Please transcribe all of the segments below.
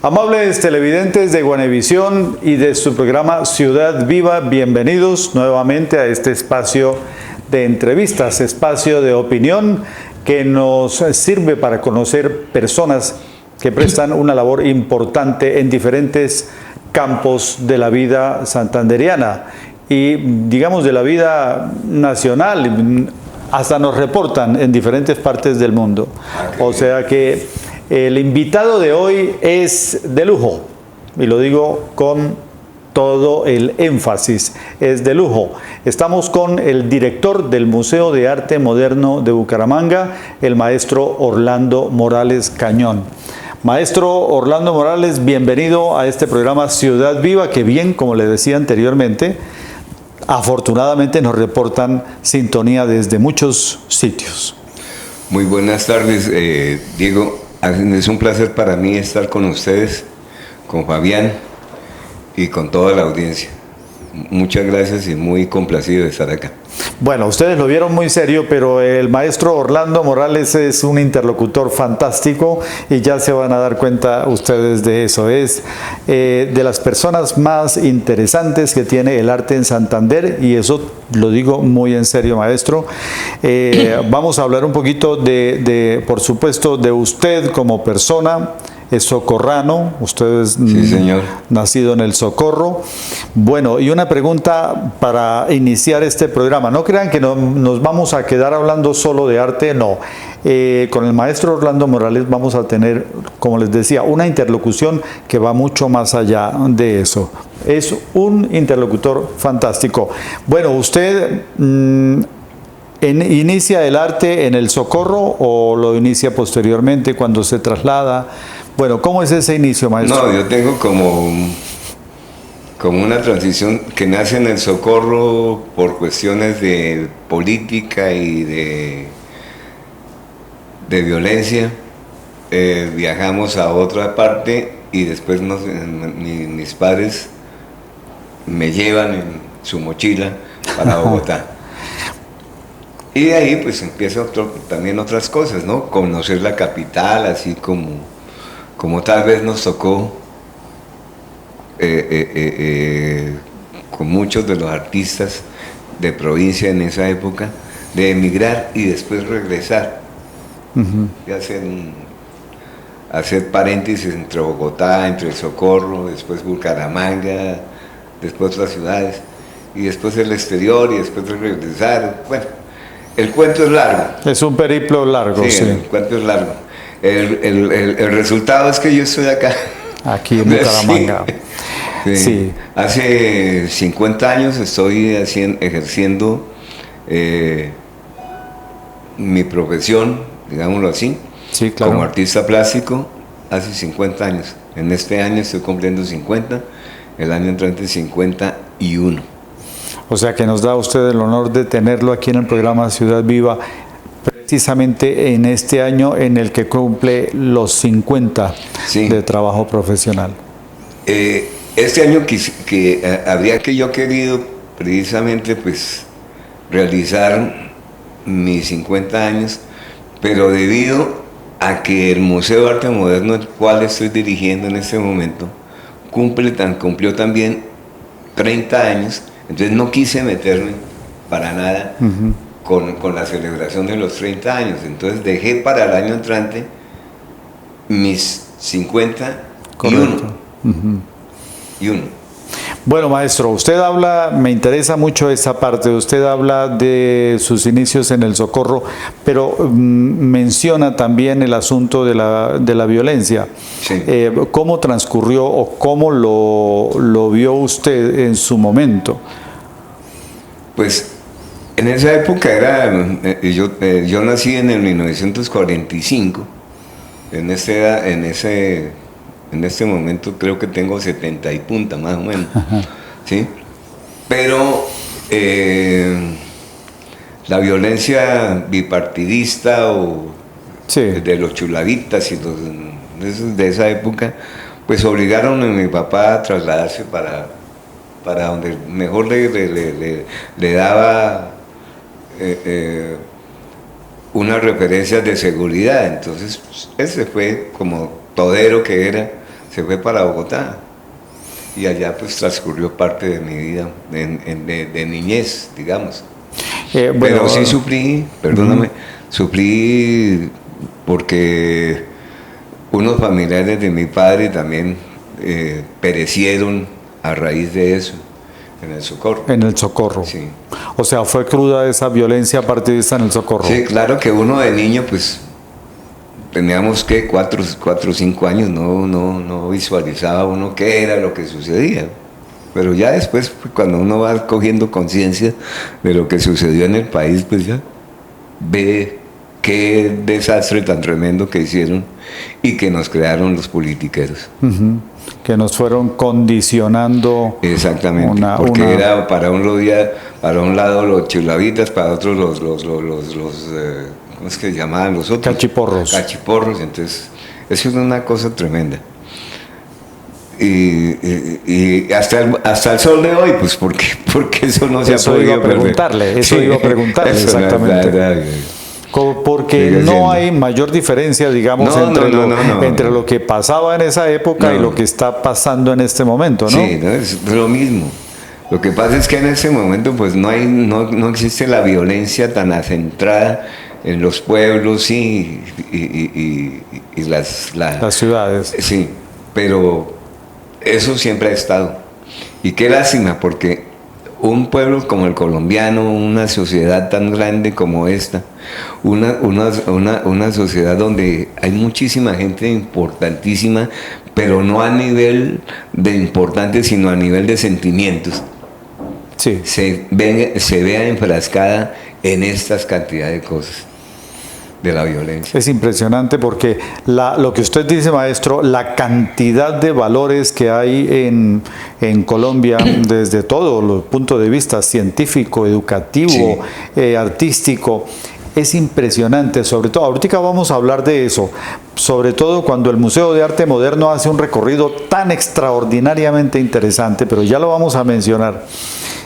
Amables televidentes de Guanevisión y de su programa Ciudad Viva, bienvenidos nuevamente a este espacio de entrevistas, espacio de opinión que nos sirve para conocer personas que prestan una labor importante en diferentes campos de la vida santanderiana y, digamos, de la vida nacional. Hasta nos reportan en diferentes partes del mundo. O sea que el invitado de hoy es de lujo, y lo digo con todo el énfasis, es de lujo. Estamos con el director del Museo de Arte Moderno de Bucaramanga, el maestro Orlando Morales Cañón. Maestro Orlando Morales, bienvenido a este programa Ciudad Viva, que bien, como le decía anteriormente, afortunadamente nos reportan sintonía desde muchos sitios. Muy buenas tardes, Diego. Es un placer para mí estar con ustedes, con Fabián y con toda la audiencia. Muchas gracias y muy complacido de estar acá. Bueno, ustedes lo vieron muy serio, pero el maestro Orlando Morales es un interlocutor fantástico y ya se van a dar cuenta ustedes de eso. Es de las personas más interesantes que tiene el arte en Santander, y eso lo digo muy en serio, maestro. Vamos a hablar un poquito por supuesto, de usted como persona. Es socorrano, usted es nacido en el Socorro. Bueno, y una pregunta para iniciar este programa. No crean que nos vamos a quedar hablando solo de arte, no. Con el maestro Orlando Morales vamos a tener, como les decía, una interlocución que va mucho más allá de eso. Es un interlocutor fantástico. Bueno, usted inicia el arte en el Socorro o lo inicia posteriormente cuando se traslada. Bueno, ¿cómo es ese inicio, maestro? No, yo tengo como una transición que nace en el Socorro por cuestiones de política y de violencia. Viajamos a otra parte y después mis padres me llevan en su mochila para Bogotá. Y de ahí pues empiezan también otras cosas, ¿no? Conocer la capital, así como tal vez nos tocó con muchos de los artistas de provincia en esa época, de emigrar y después regresar. Y hacer paréntesis entre Bogotá, entre el Socorro, después Bucaramanga, después otras ciudades, y después el exterior, y después regresar. Bueno, el cuento es largo. Es un periplo largo, sí. El cuento es largo. El resultado es que yo estoy acá. Aquí en Bucaramanga. Sí. Sí. Hace 50 años estoy ejerciendo mi profesión, digámoslo así, sí, claro, como artista plástico, hace 50 años. En este año estoy cumpliendo 50, el año entrante 51. O sea que nos da usted el honor de tenerlo aquí en el programa Ciudad Viva, precisamente en este año en el que cumple los 50 de trabajo profesional. Este año habría que yo querido precisamente pues realizar mis 50 años, pero debido a que el Museo de Arte Moderno, el cual estoy dirigiendo en este momento, cumplió también 30 años, entonces no quise meterme para nada con la celebración de los 30 años. Entonces dejé para el año entrante mis 50 y uno. Bueno, maestro, usted habla, me interesa mucho esa parte, usted habla de sus inicios en el Socorro, pero menciona también el asunto de la violencia. Sí. ¿Cómo transcurrió o cómo lo vio usted en su momento? Pues en esa época yo nací en el 1945, en este momento creo que tengo 70 y punta más o menos, ¿sí? Pero la violencia bipartidista de los chulavitas y de esa época, pues obligaron a mi papá a trasladarse para donde mejor le daba unas referencias de seguridad. Entonces ese fue como todero que era, se fue para Bogotá. Y allá pues transcurrió parte de mi vida de niñez, digamos. Bueno, pero sí sufrí, perdóname, sufrí porque unos familiares de mi padre también perecieron a raíz de eso, en el Socorro. En el Socorro. Sí. O sea, fue cruda esa violencia partidista en el Socorro. Sí, claro que uno de niño pues teníamos que 4 o 5 años, no visualizaba uno qué era lo que sucedía. Pero ya después, cuando uno va cogiendo conciencia de lo que sucedió en el país, pues ya ve qué desastre tan tremendo que hicieron y que nos crearon los politiqueros. Que nos fueron condicionando. Exactamente, porque era para un lado los chulavitas, para otros los ¿cómo es que llamaban los otros? Cachiporros. Cachiporros, entonces, eso es una cosa tremenda. Y hasta el sol de hoy, pues, porque eso no se ha podido preguntarle, eso iba a preguntarle, exactamente. Porque no hay mayor diferencia, digamos, entre lo que pasaba en esa época y lo que está pasando en este momento, ¿no? Sí, es lo mismo. Lo que pasa es que en ese momento, pues, no existe la violencia tan acentrada en los pueblos y las ciudades. Sí, pero eso siempre ha estado. Y qué lástima, porque un pueblo como el colombiano, una sociedad tan grande como esta, una sociedad donde hay muchísima gente importantísima, pero no a nivel de importante, sino a nivel de sentimientos. Sí. Se vea enfrascada en estas cantidades de cosas de la violencia. Es impresionante porque lo que usted dice, maestro, la cantidad de valores que hay en Colombia desde todos los puntos de vista, científico, educativo, artístico, es impresionante. Sobre todo, ahorita vamos a hablar de eso, sobre todo cuando el Museo de Arte Moderno hace un recorrido tan extraordinariamente interesante, pero ya lo vamos a mencionar.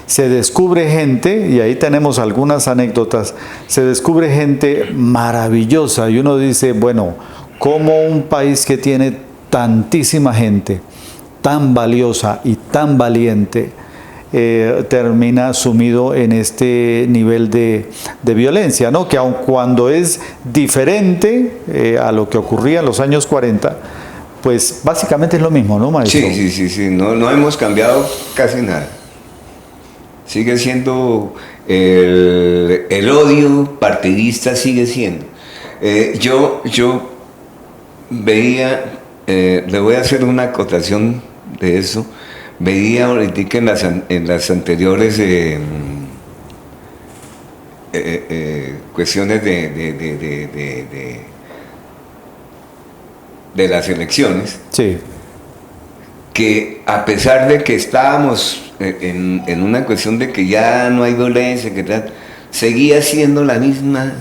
Se descubre gente, y ahí tenemos algunas anécdotas, se descubre gente maravillosa y uno dice, bueno, ¿cómo un país que tiene tantísima gente, tan valiosa y tan valiente, termina sumido en este nivel de violencia, ¿no? Que aun cuando es diferente a lo que ocurría en los años 40, pues básicamente es lo mismo, ¿no, maestro? Sí, no hemos cambiado casi nada. Sigue siendo el odio partidista, sigue siendo. Yo veía, le voy a hacer una acotación de eso, veía ahorita en las anteriores cuestiones de las elecciones, sí, que a pesar de que estábamos en una cuestión de que ya no hay violencia, que tal, seguía siendo la misma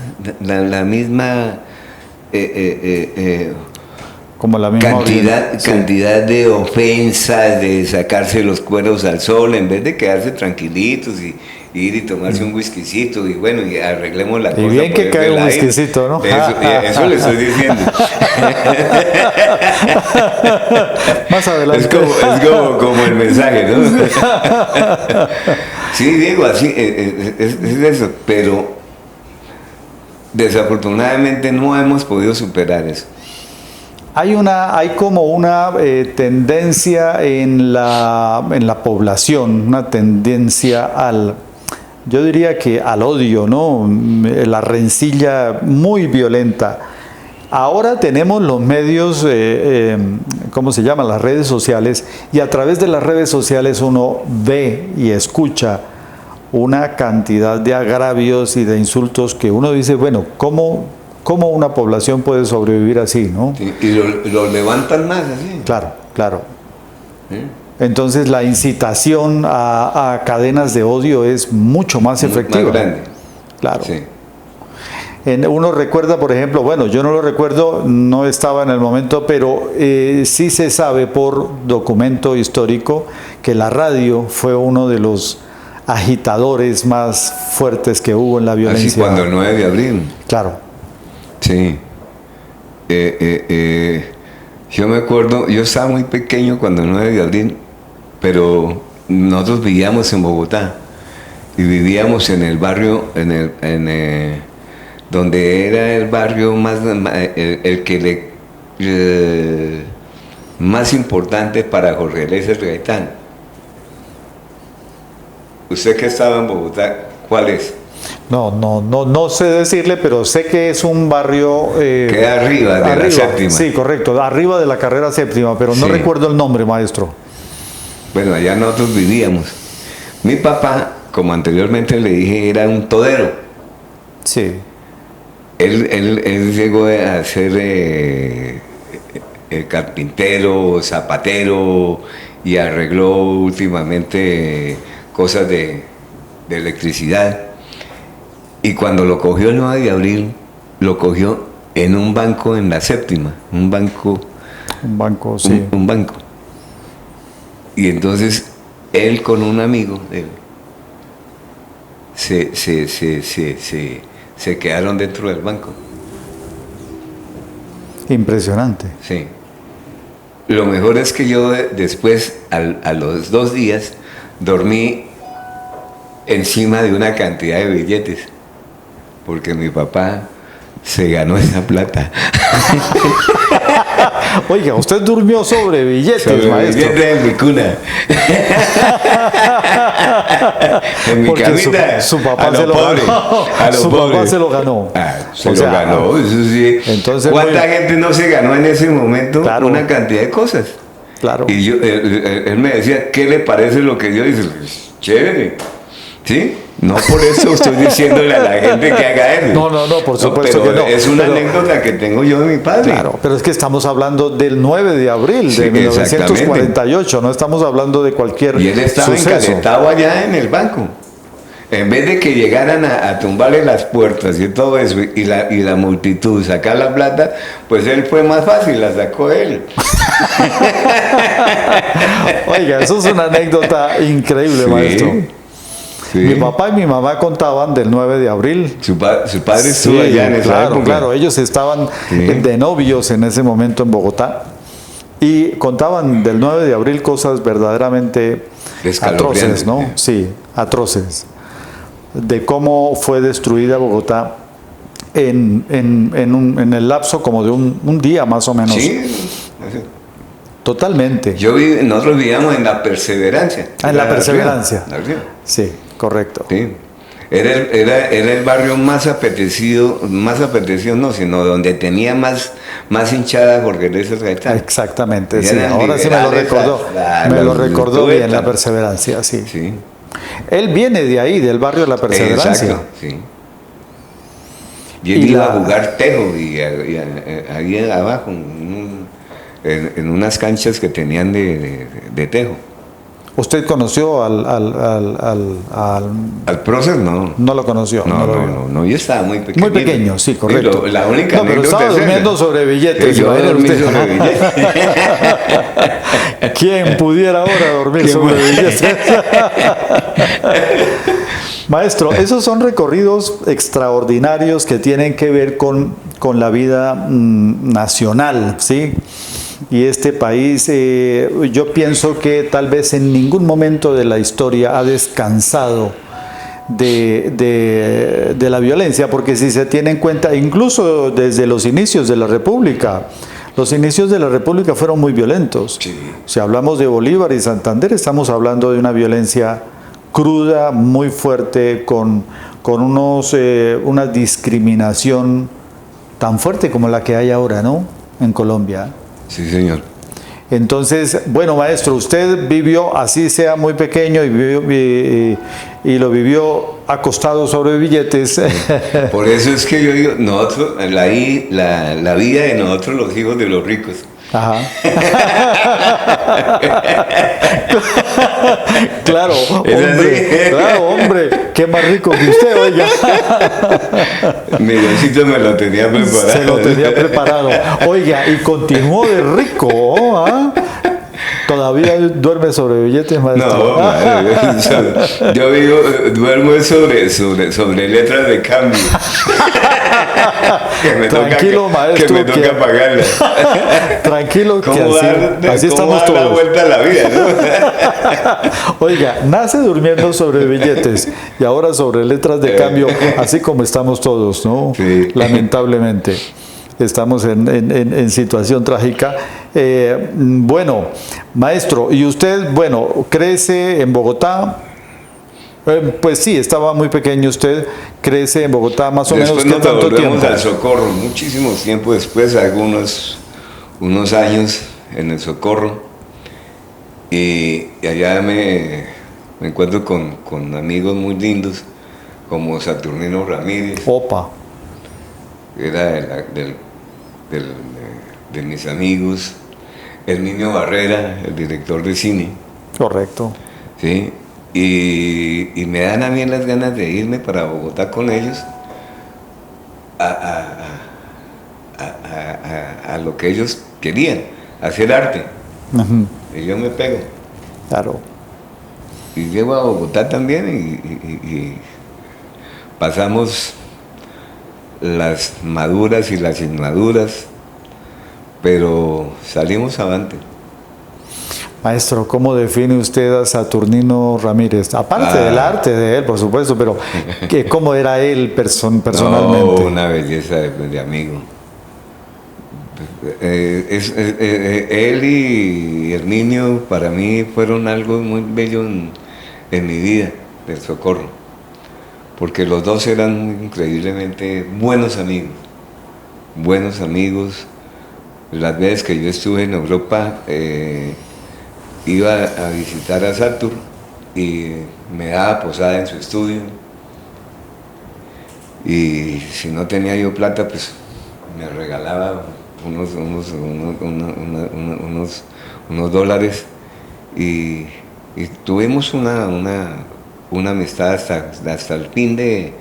como la misma cantidad de ofensas, de sacarse los cueros al sol, en vez de quedarse tranquilitos y ir y tomarse un whiskycito y bueno, y arreglemos la cosa. Y bien que cae un whiskycito, ¿no? Eso le estoy diciendo. Más adelante. Es como el mensaje, ¿no? Sí, Diego, así es eso, pero desafortunadamente no hemos podido superar eso. Hay como una tendencia en la población, una tendencia yo diría que al odio, ¿no? La rencilla muy violenta. Ahora tenemos los medios, ¿cómo se llaman? Las redes sociales, y a través de las redes sociales uno ve y escucha una cantidad de agravios y de insultos que uno dice, bueno, ¿cómo una población puede sobrevivir así, ¿no? Sí, y lo levantan más así. Claro. Entonces la incitación a cadenas de odio es mucho más efectiva. Más grande. Claro. Sí. Uno recuerda, por ejemplo, bueno, yo no lo recuerdo, no estaba en el momento, pero sí se sabe por documento histórico que la radio fue uno de los agitadores más fuertes que hubo en la violencia. Así cuando el 9 de abril. Claro. Sí. Yo me acuerdo, yo estaba muy pequeño cuando el 9 de abril, pero nosotros vivíamos en Bogotá y vivíamos en el barrio, donde era el barrio más, más importante para Jorge Eliezer Gaitán. Usted que estaba en Bogotá, ¿cuál es? No sé decirle, pero sé que es un barrio... queda arriba de la séptima. Sí, correcto, arriba de la carrera séptima, pero no recuerdo el nombre, maestro. Bueno, allá nosotros vivíamos. Mi papá, como anteriormente le dije, era un todero. Sí. Él llegó a ser carpintero, zapatero y arregló últimamente cosas de electricidad. Y cuando lo cogió el 9 de abril, lo cogió en un banco en la séptima. Un banco, sí. Un banco. Y entonces él con un amigo de él se quedaron dentro del banco. Impresionante. Sí. Lo mejor es que yo después, a los 2 días, dormí encima de una cantidad de billetes, porque mi papá se ganó esa plata. Oiga, usted durmió sobre billetes, sobre maestro. Billetes en mi cuna. En mi porque camita. Su papá a se lo lo pobre, ganó. a lo Su pobre. papá se lo ganó. Se lo ganó, eso sí. Entonces, ¿cuánta gente no se ganó en ese momento? Claro. Una cantidad de cosas. Claro. Y él me decía, ¿qué le parece lo que yo hice? Chévere. ¿Sí? No por eso estoy diciéndole a la gente que haga eso. No, por supuesto pero que no. Es una anécdota que tengo yo de mi padre. Claro, pero es que estamos hablando del 9 de abril Sí, de 1948, no estamos hablando de cualquier Y él estaba suceso. encaretado allá en el banco. En vez de que llegaran a tumbarle las puertas y todo eso, y la multitud sacar la plata, pues él fue más fácil, la sacó él. Oiga, eso es una anécdota increíble, Sí. maestro. Sí. Mi papá y mi mamá contaban del 9 de abril. Su padre estuvo Sí, allá en esa claro, época. claro, ellos estaban de novios en ese momento en Bogotá y contaban del 9 de abril cosas verdaderamente atroces, ¿no? Sí, atroces. De cómo fue destruida Bogotá en el lapso como de un día más o menos. Sí. Totalmente. Nosotros vivíamos en La Perseverancia. En La Perseverancia. Arriba. Sí, correcto. Sí. Era el barrio más apetecido no, sino donde tenía más hinchada Jorge Eliezer Gaitán. Exactamente, Y sí. eran Ahora sí me lo recordó. Me lo recordó bien, La Perseverancia, sí. Sí. Él viene de ahí, del barrio de La Perseverancia. Exacto, sí. Y él iba a jugar tejo y ahí abajo, en unas canchas que tenían de tejo. ¿Usted conoció al Al prócer no. No lo conoció. No, yo estaba muy pequeño. Muy pequeño, sí, correcto. La única pero estaba durmiendo sobre billetes. Yo dormí sobre billetes. ¿Quién pudiera ahora dormir sobre billetes? Maestro, esos son recorridos extraordinarios que tienen que ver con la vida nacional, ¿sí? Y este país, yo pienso que tal vez en ningún momento de la historia ha descansado de la violencia, porque si se tiene en cuenta, incluso desde los inicios de la República fueron muy violentos. Sí. Si hablamos de Bolívar y Santander, estamos hablando de una violencia cruda, muy fuerte, con una discriminación tan fuerte como la que hay ahora, ¿no? En Colombia. Sí, señor. Entonces, bueno, maestro, usted vivió, así sea muy pequeño, y lo vivió acostado sobre billetes. Por eso es que yo digo, nosotros, la vida de nosotros los hijos de los ricos. Ajá. Claro, hombre, qué más rico que usted, oiga. Milloncito me lo tenía preparado. Se lo tenía preparado. Oiga, y continuó de rico, ¿ah? ¿Todavía duerme sobre billetes, maestro? No, madre, yo duermo sobre letras de cambio. Tranquilo, maestro. Que me toca pagarla. Tranquilo, que así ¿cómo estamos dar la todos. vuelta a la vida, ¿no? Oiga, nace durmiendo sobre billetes y ahora sobre letras de cambio, así como estamos todos, ¿no? Sí. Lamentablemente. Estamos en situación trágica. Bueno, maestro, y usted, bueno, crece en Bogotá. Pues sí, estaba muy pequeño usted, crece en Bogotá, más o Después menos, ¿qué nos tanto volvemos tiempo? al Socorro, muchísimo tiempo después, unos años en el Socorro, y allá me encuentro con amigos muy lindos, como Saturnino Ramírez, Opa, que era de mis amigos, el Niño Barrera, el director de cine, correcto. ¿sí? Y me dan a mí las ganas de irme para Bogotá con ellos a lo que ellos querían, hacer arte. Ujú, Y yo me pego. claro. Y llego a Bogotá también y pasamos las maduras y las inmaduras, pero salimos avante. Maestro, ¿cómo define usted a Saturnino Ramírez? Aparte del arte de él, por supuesto, pero ¿cómo era él personalmente? No, una belleza de amigo. Él y Herminio para mí fueron algo muy bello en mi vida del Socorro, porque los dos eran increíblemente buenos amigos. Las veces que yo estuve en Europa, iba a visitar a Satur y me daba posada en su estudio, y si no tenía yo plata, pues me regalaba unos dólares, y tuvimos una amistad hasta el fin de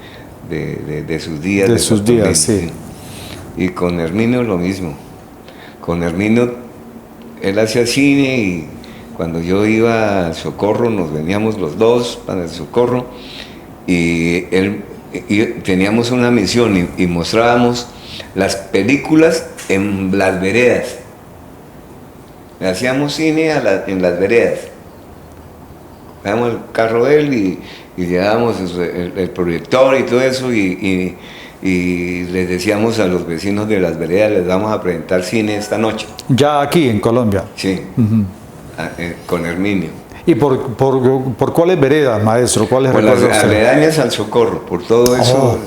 sus días. De sus días, sí. Y con Herminio lo mismo. Con Herminio, él hacía cine, y cuando yo iba al Socorro, nos veníamos los dos para el Socorro, y teníamos una misión y mostrábamos las películas en las veredas. Hacíamos cine en las veredas. Cogíamos el carro de él y llevábamos el proyector y todo eso, y les decíamos a los vecinos de las veredas: les vamos a presentar cine esta noche. Ya aquí en Colombia. Sí, con Herminio. ¿Y por cuáles veredas, maestro? ¿Cuáles Por las recuerda usted? aledañas al Socorro, por todo eso, Oh.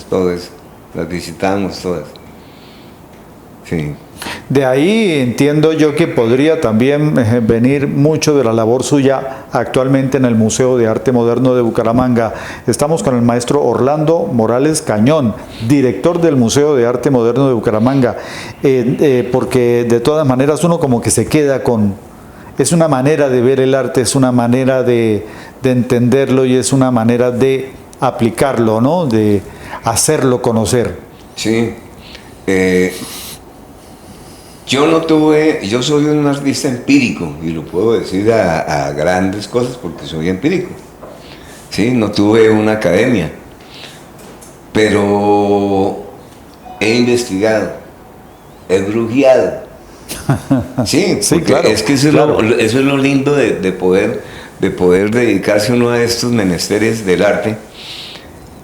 todo eso. Las visitábamos todas. Sí. De ahí entiendo yo que podría también venir mucho de la labor suya actualmente en el Museo de Arte Moderno de Bucaramanga. Estamos con el maestro Orlando Morales Cañón, director del Museo de Arte Moderno de Bucaramanga, porque de todas maneras uno como que se queda con... Es una manera de ver el arte, es una manera de entenderlo, y es una manera de aplicarlo, ¿no? De hacerlo conocer. Sí. Yo soy un artista empírico, y lo puedo decir a grandes cosas porque soy empírico. Sí, no tuve una academia, pero he investigado, he brujeado. Sí, Sí, porque claro, es que eso, claro. eso es lo lindo de poder dedicarse uno a estos menesteres del arte,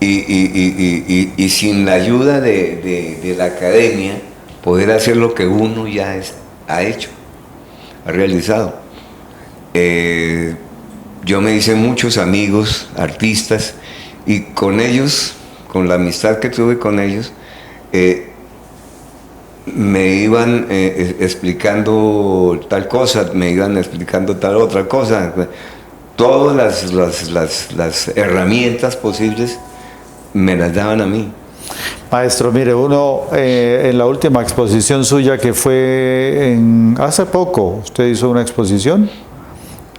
y sin la ayuda de la academia, poder hacer lo que uno ya ha hecho, ha realizado. Yo me hice muchos amigos, artistas, y con ellos, con la amistad que tuve con ellos, me iban explicando tal cosa, me iban explicando tal otra cosa. Todas las herramientas posibles me las daban a mí. Maestro, mire, uno en la última exposición suya que fue hace poco, usted hizo una exposición,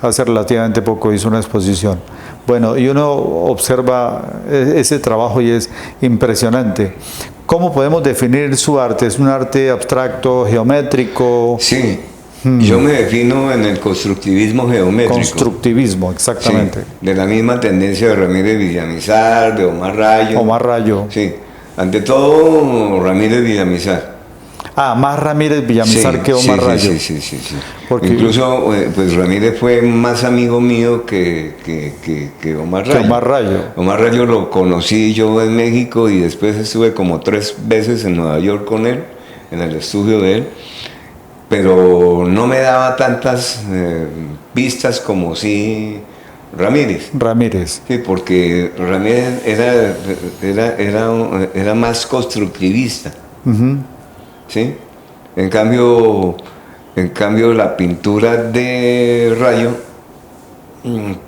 hace relativamente poco hizo una exposición. Bueno, y uno observa ese trabajo y es impresionante. ¿Cómo podemos definir su arte? ¿Es un arte abstracto, geométrico? Sí, yo me defino en el constructivismo geométrico. Constructivismo, exactamente. Sí, de la misma tendencia de Ramírez Villamizar, de Omar Rayo. Omar Rayo. Sí, Ante todo, Ramírez Villamizar. Ah, más Ramírez Villamizar que Omar Rayo. Sí. Porque, incluso, pues Ramírez fue más amigo mío que Omar Rayo. Omar Rayo. Omar Rayo lo conocí yo en México y después estuve como 3 veces en Nueva York con él, en el estudio de él, pero no me daba tantas pistas como sí Ramírez. Ramírez. Sí, porque Ramírez era más constructivista. ¿Sí? En cambio la pintura de Rayo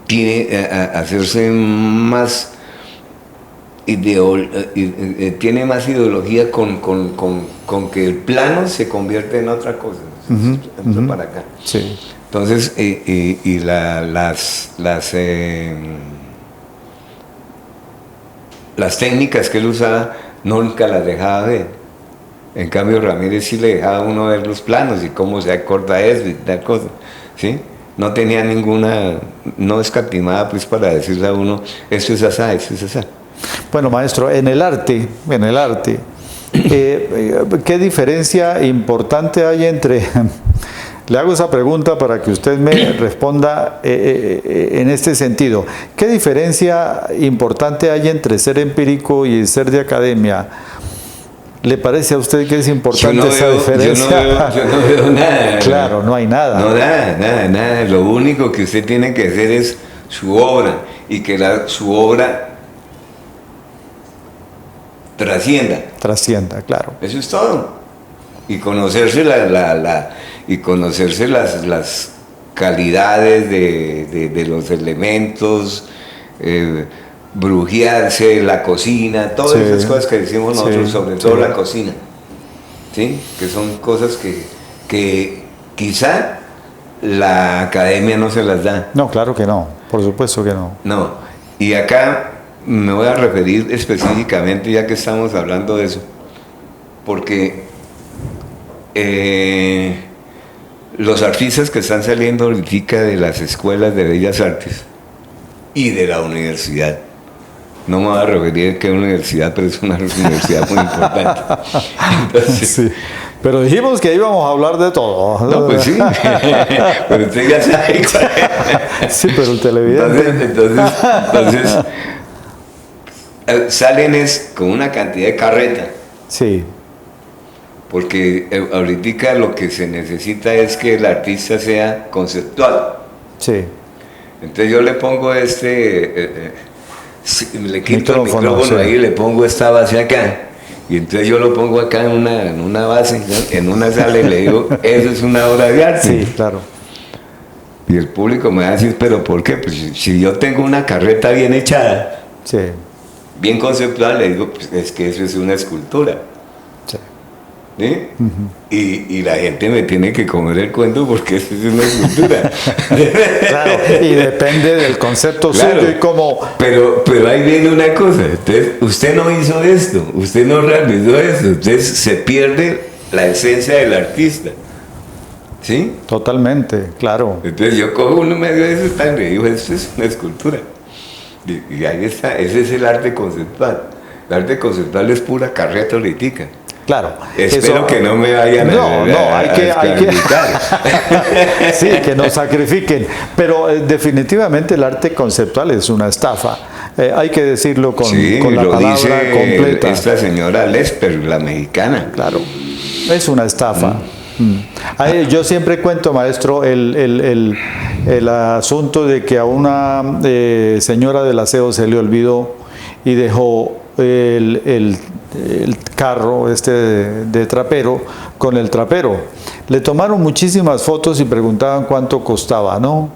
tiene hacerse más tiene más ideología con que el plano se convierte en otra cosa. Para acá. Sí. Entonces, las técnicas que él usaba nunca las dejaba ver. En cambio, Ramírez sí le dejaba a uno ver los planos y cómo se acorta eso y tal cosa, ¿sí? No tenía no escatimaba pues para decirle a uno, esto es asá, esto es asá. Bueno, maestro, en el arte, ¿qué diferencia importante hay entre... Le hago esa pregunta para que usted me responda en este sentido. ¿Qué diferencia importante hay entre ser empírico y ser de academia? ¿Le parece a usted que es importante esa diferencia? Yo no veo nada. Claro, no hay nada. No, nada. Lo único que usted tiene que hacer es su obra y que su obra trascienda. Trascienda, claro. Eso es todo. Y conocerse las calidades de los elementos, brujearse, la cocina, todas esas cosas que decimos nosotros, sobre todo la cocina, ¿sí? Que son cosas que quizá la academia no se las da. No, claro que no, por supuesto que no. No, y acá me voy a referir específicamente, ya que estamos hablando de eso, porque los artistas que están saliendo ahorita de las escuelas de bellas artes y de la universidad, no me voy a referir a qué universidad, pero es una universidad muy importante. Entonces, sí. Pero dijimos que íbamos a hablar de todo. No, pues sí, pero usted ya sabe cuál es. Sí, pero el televidente... Entonces salen con una cantidad de carreta. Sí. Porque ahorita lo que se necesita es que el artista sea conceptual. Sí. Entonces yo le pongo le quito el micrófono sí. Ahí, le pongo esta base acá. Y entonces yo lo pongo acá en una base, ¿no? En una sala y le digo, eso es una obra de arte. Sí, claro. Y el público me va a decir, ¿pero por qué? Pues si yo tengo una carreta bien echada, sí, bien conceptual, le digo, pues es que eso es una escultura. Sí. ¿Sí? Y la gente me tiene que comer el cuento porque eso es una escultura. Claro, y depende del concepto suyo y cómo... Pero ahí viene una cosa, entonces, usted no hizo esto, usted no realizó esto, entonces se pierde la esencia del artista. ¿Sí? Totalmente, claro. Entonces yo cojo uno medio de eso y le digo, esto es una escultura. Y ahí está, ese es el arte conceptual. El arte conceptual es pura carreta política. Claro. Espero que no me vayan hay que sí, que nos sacrifiquen. Pero definitivamente el arte conceptual es una estafa. Hay que decirlo con la palabra dice completa. Esta señora Lesper, la mexicana. Claro, es una estafa. Yo siempre cuento, maestro, el asunto de que a una señora del aseo se le olvidó y dejó el carro de trapero con el trapero. Le tomaron muchísimas fotos y preguntaban cuánto costaba, ¿no?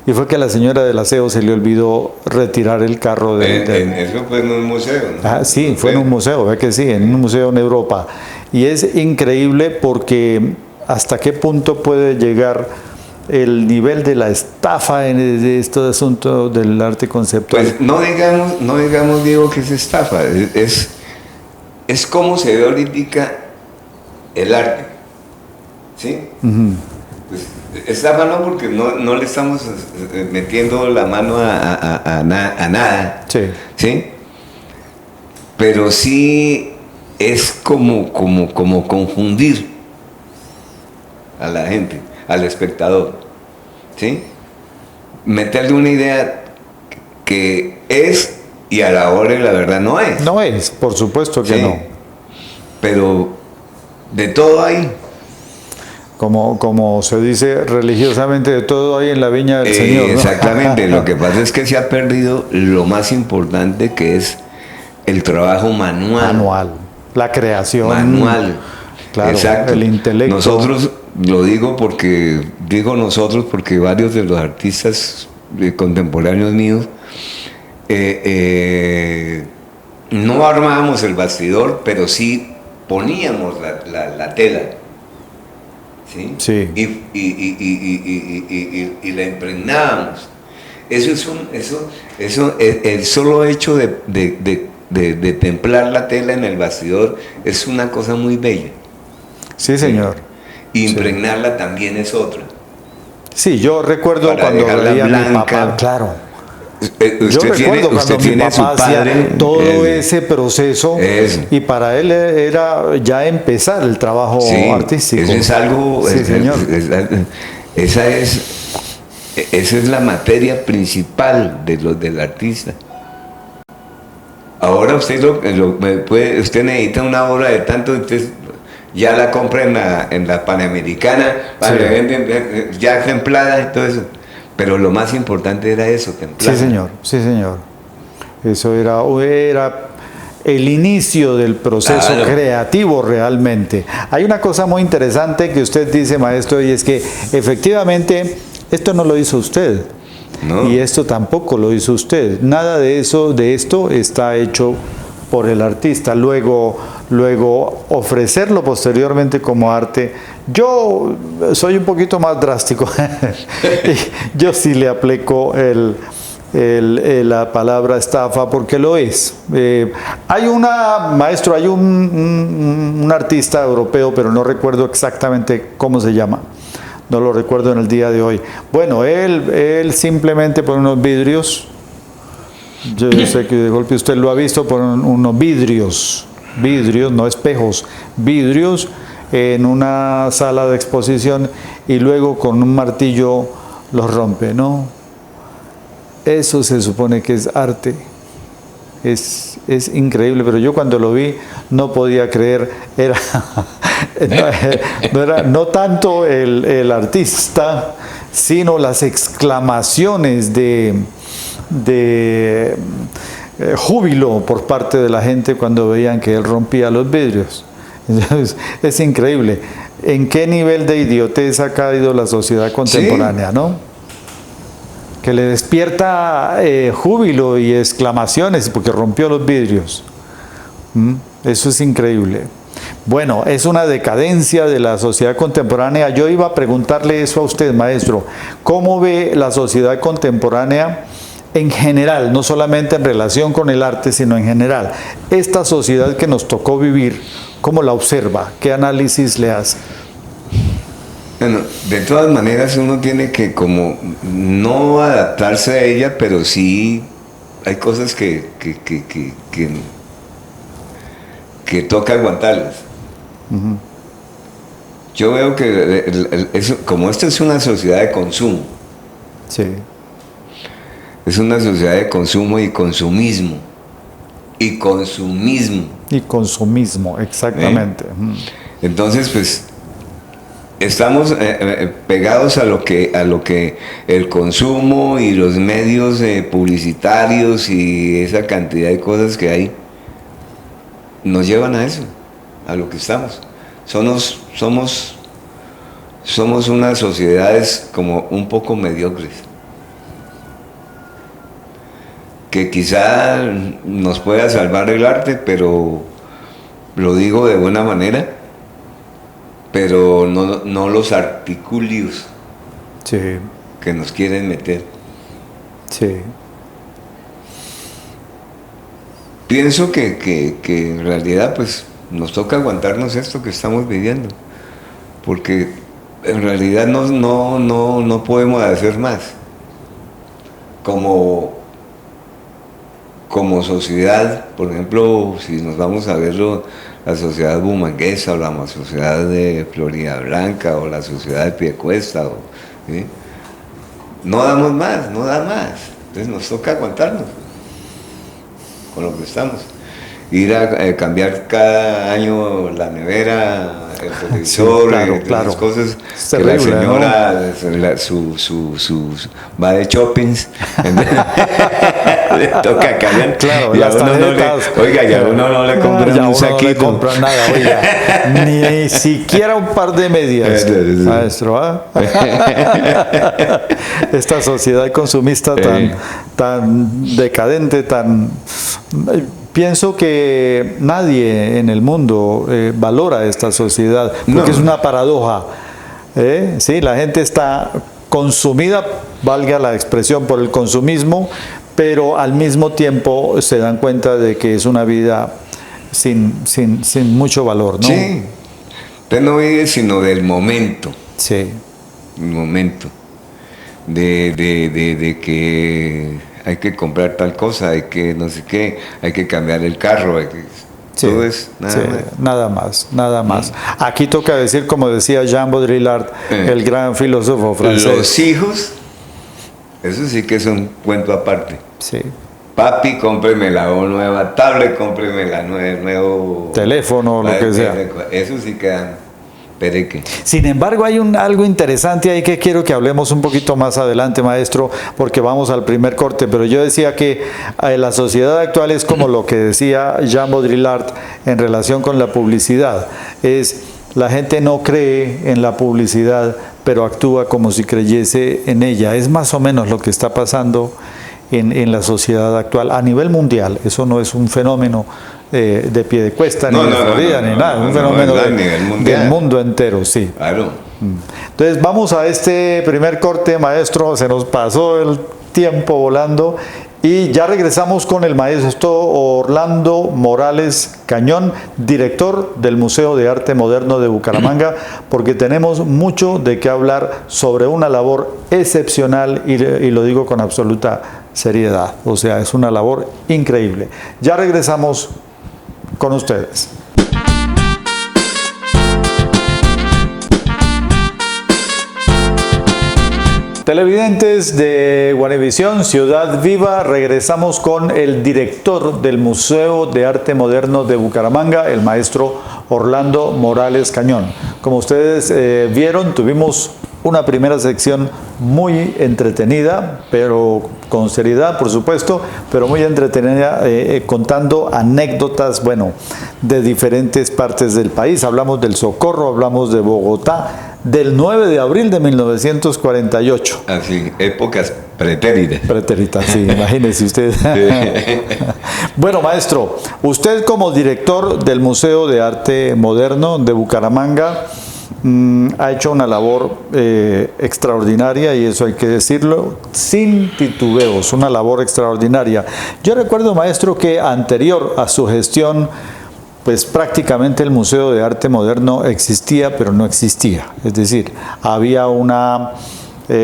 Y fue que a la señora del aseo se le olvidó retirar el carro eso fue en un museo, ¿no? Ah, sí, fue en un museo, ve que sí, en un museo en Europa. Y es increíble porque hasta qué punto puede llegar el nivel de la estafa de este asunto del arte conceptual. Pues no digamos, Diego, que es estafa, es como se ve ahorita el arte, ¿sí? Pues, estafa no, porque no le estamos metiendo la mano a nada, sí. ¿sí? Pero sí es como confundir a la gente, al espectador, ¿sí? Meterle una idea que es y a la hora y la verdad no es. No es, por supuesto que Sí, no. pero de todo hay. Como se dice religiosamente, de todo hay en la viña del Señor, ¿no? Exactamente, lo que pasa es que se ha perdido lo más importante, que es el trabajo manual. La creación. Manual. Claro, exacto. el intelecto. Nosotros, lo digo nosotros porque varios de los artistas contemporáneos míos no armábamos el bastidor, pero sí poníamos la tela. ¿Sí? Sí. Y la impregnábamos. El solo hecho de templar la tela en el bastidor es una cosa muy bella. Sí, señor. Y impregnarla también es otra. Sí, yo recuerdo Para cuando dejarla veía a mi blanca. papá, claro. Yo recuerdo cuando mi tiene su papá hacía padre. todo ese proceso Eso. y para él era ya empezar el trabajo artístico. Eso es algo. Sí, señor. Esa es la materia principal del artista. Ahora usted usted necesita una obra de tanto, entonces ya la compra en la Panamericana, Sí. le venden ya templada y todo eso. Pero lo más importante era eso, templar. Sí, señor, sí, señor. Eso era el inicio del proceso creativo realmente. Hay una cosa muy interesante que usted dice, maestro, y es que efectivamente esto no lo hizo usted. No. Y esto tampoco lo hizo usted. Nada de esto está hecho por el artista. Luego ofrecerlo posteriormente como arte. Yo soy un poquito más drástico. Yo sí le aplico la palabra estafa porque lo es. Hay un artista europeo, pero no recuerdo exactamente cómo se llama. No lo recuerdo en el día de hoy. Bueno, él simplemente pone unos vidrios. Yo sé que de golpe usted lo ha visto, pone unos vidrios, no espejos, vidrios en una sala de exposición y luego con un martillo los rompe, ¿no? Eso se supone que es arte. Es increíble, pero yo cuando lo vi no podía creer, no tanto el artista, sino las exclamaciones de júbilo por parte de la gente cuando veían que él rompía los vidrios. Entonces, es increíble en qué nivel de idiotez ha caído la sociedad contemporánea, ¿no? Que le despierta júbilo y exclamaciones porque rompió los vidrios. Eso es increíble. Bueno, es una decadencia de la sociedad contemporánea. Yo iba a preguntarle eso a usted, maestro. ¿Cómo ve la sociedad contemporánea en general, no solamente en relación con el arte, sino en general? Esta sociedad que nos tocó vivir, ¿cómo la observa? ¿Qué análisis le hace? Bueno, de todas maneras uno tiene que como no adaptarse a ella, pero sí hay cosas que toca aguantarlas. Yo veo que como esta es una sociedad de consumo, Sí. es una sociedad de consumo y consumismo. Y consumismo, exactamente. Entonces, pues, estamos pegados a lo que el consumo y los medios publicitarios y esa cantidad de cosas que hay nos llevan a eso, a lo que estamos. Somos unas sociedades como un poco mediocres, que quizá nos pueda salvar el arte, pero lo digo de buena manera, pero no los articulios Sí. que nos quieren meter. Sí. Pienso que en realidad pues nos toca aguantarnos esto que estamos viviendo, porque en realidad no podemos hacer más. Como sociedad, por ejemplo, si nos vamos a verlo la sociedad bumanguesa o la sociedad de Florida Blanca o la sociedad de Piedecuesta. ¿Sí? No damos más, no da más. Entonces nos toca aguantarnos con lo que estamos. Ir a cambiar cada año la nevera, el televisor, sí, claro, las claro. cosas Es que terrible, la señora va de shoppings. Le toca cambiar. Claro, y a las uno no le, tarjetas. oiga, y a uno no le compran Ya un uno no le saquito. compran nada, oiga. Ni siquiera un par de medias, maestro. ¿Ah? Esta sociedad consumista tan decadente, tan... Pienso que nadie en el mundo valora esta sociedad, porque es una paradoja. Sí, la gente está consumida, valga la expresión, por el consumismo, pero al mismo tiempo se dan cuenta de que es una vida sin mucho valor, ¿no? Sí, usted no vive sino del momento. Sí. El momento de que hay que comprar tal cosa, hay que no sé qué, hay que cambiar el carro, hay que, Sí, todo es nada más. nada más. Aquí toca decir, como decía Jean Baudrillard, el gran filósofo francés. Los hijos, eso sí que es un cuento aparte. Sí. Papi, cómpreme la nueva tablet, cómpreme la nuevo teléfono, lo que sea. Eso sí quedan pereque. Sin embargo, hay algo interesante ahí que quiero que hablemos un poquito más adelante, maestro, porque vamos al primer corte. Pero yo decía que la sociedad actual es como lo que decía Jean Baudrillard en relación con la publicidad. Es la gente no cree en la publicidad, pero actúa como si creyese en ella. Es más o menos lo que está pasando en la sociedad actual a nivel mundial. Eso no es un fenómeno de Piedecuesta, ni de Florida, ni nada, un fenómeno del mundo entero, sí. Claro. Entonces vamos a este primer corte, maestro, se nos pasó el tiempo volando y ya regresamos con el maestro Orlando Morales Cañón, director del Museo de Arte Moderno de Bucaramanga, porque tenemos mucho de qué hablar sobre una labor excepcional y lo digo con absoluta seriedad, o sea, es una labor increíble. Ya regresamos con ustedes. Televidentes de Guanevisión, Ciudad Viva, regresamos con el director del Museo de Arte Moderno de Bucaramanga, el maestro Orlando Morales Cañón. Como ustedes vieron, tuvimos una primera sección muy entretenida, pero con seriedad, por supuesto, pero muy entretenida, contando anécdotas, bueno, de diferentes partes del país. Hablamos del Socorro, hablamos de Bogotá, del 9 de abril de 1948. Así, épocas pretéritas. Pretéritas, sí, imagínese usted. Bueno, maestro, usted como director del Museo de Arte Moderno de Bucaramanga, ha hecho una labor extraordinaria, y eso hay que decirlo sin titubeos, una labor extraordinaria. Yo recuerdo, maestro, que anterior a su gestión, pues prácticamente el Museo de Arte Moderno existía, pero no existía. Es decir, había una, ¿qué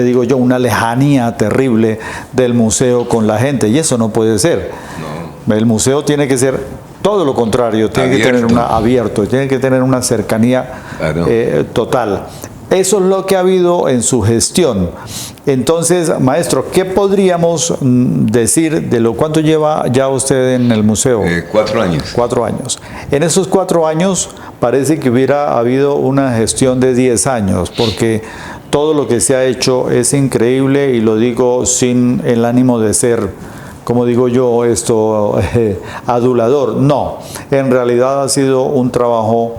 digo yo?, una lejanía terrible del museo con la gente, y eso no puede ser. No. El museo tiene que ser todo lo contrario, tiene que tener tiene que tener una cercanía total. Eso es lo que ha habido en su gestión. Entonces, maestro, ¿qué podríamos decir de lo cuánto lleva ya usted en el museo? 4 años. 4 años. En esos 4 años parece que hubiera habido una gestión de 10 años, porque todo lo que se ha hecho es increíble, y lo digo sin el ánimo de ser, como digo yo, adulador. No, en realidad ha sido un trabajo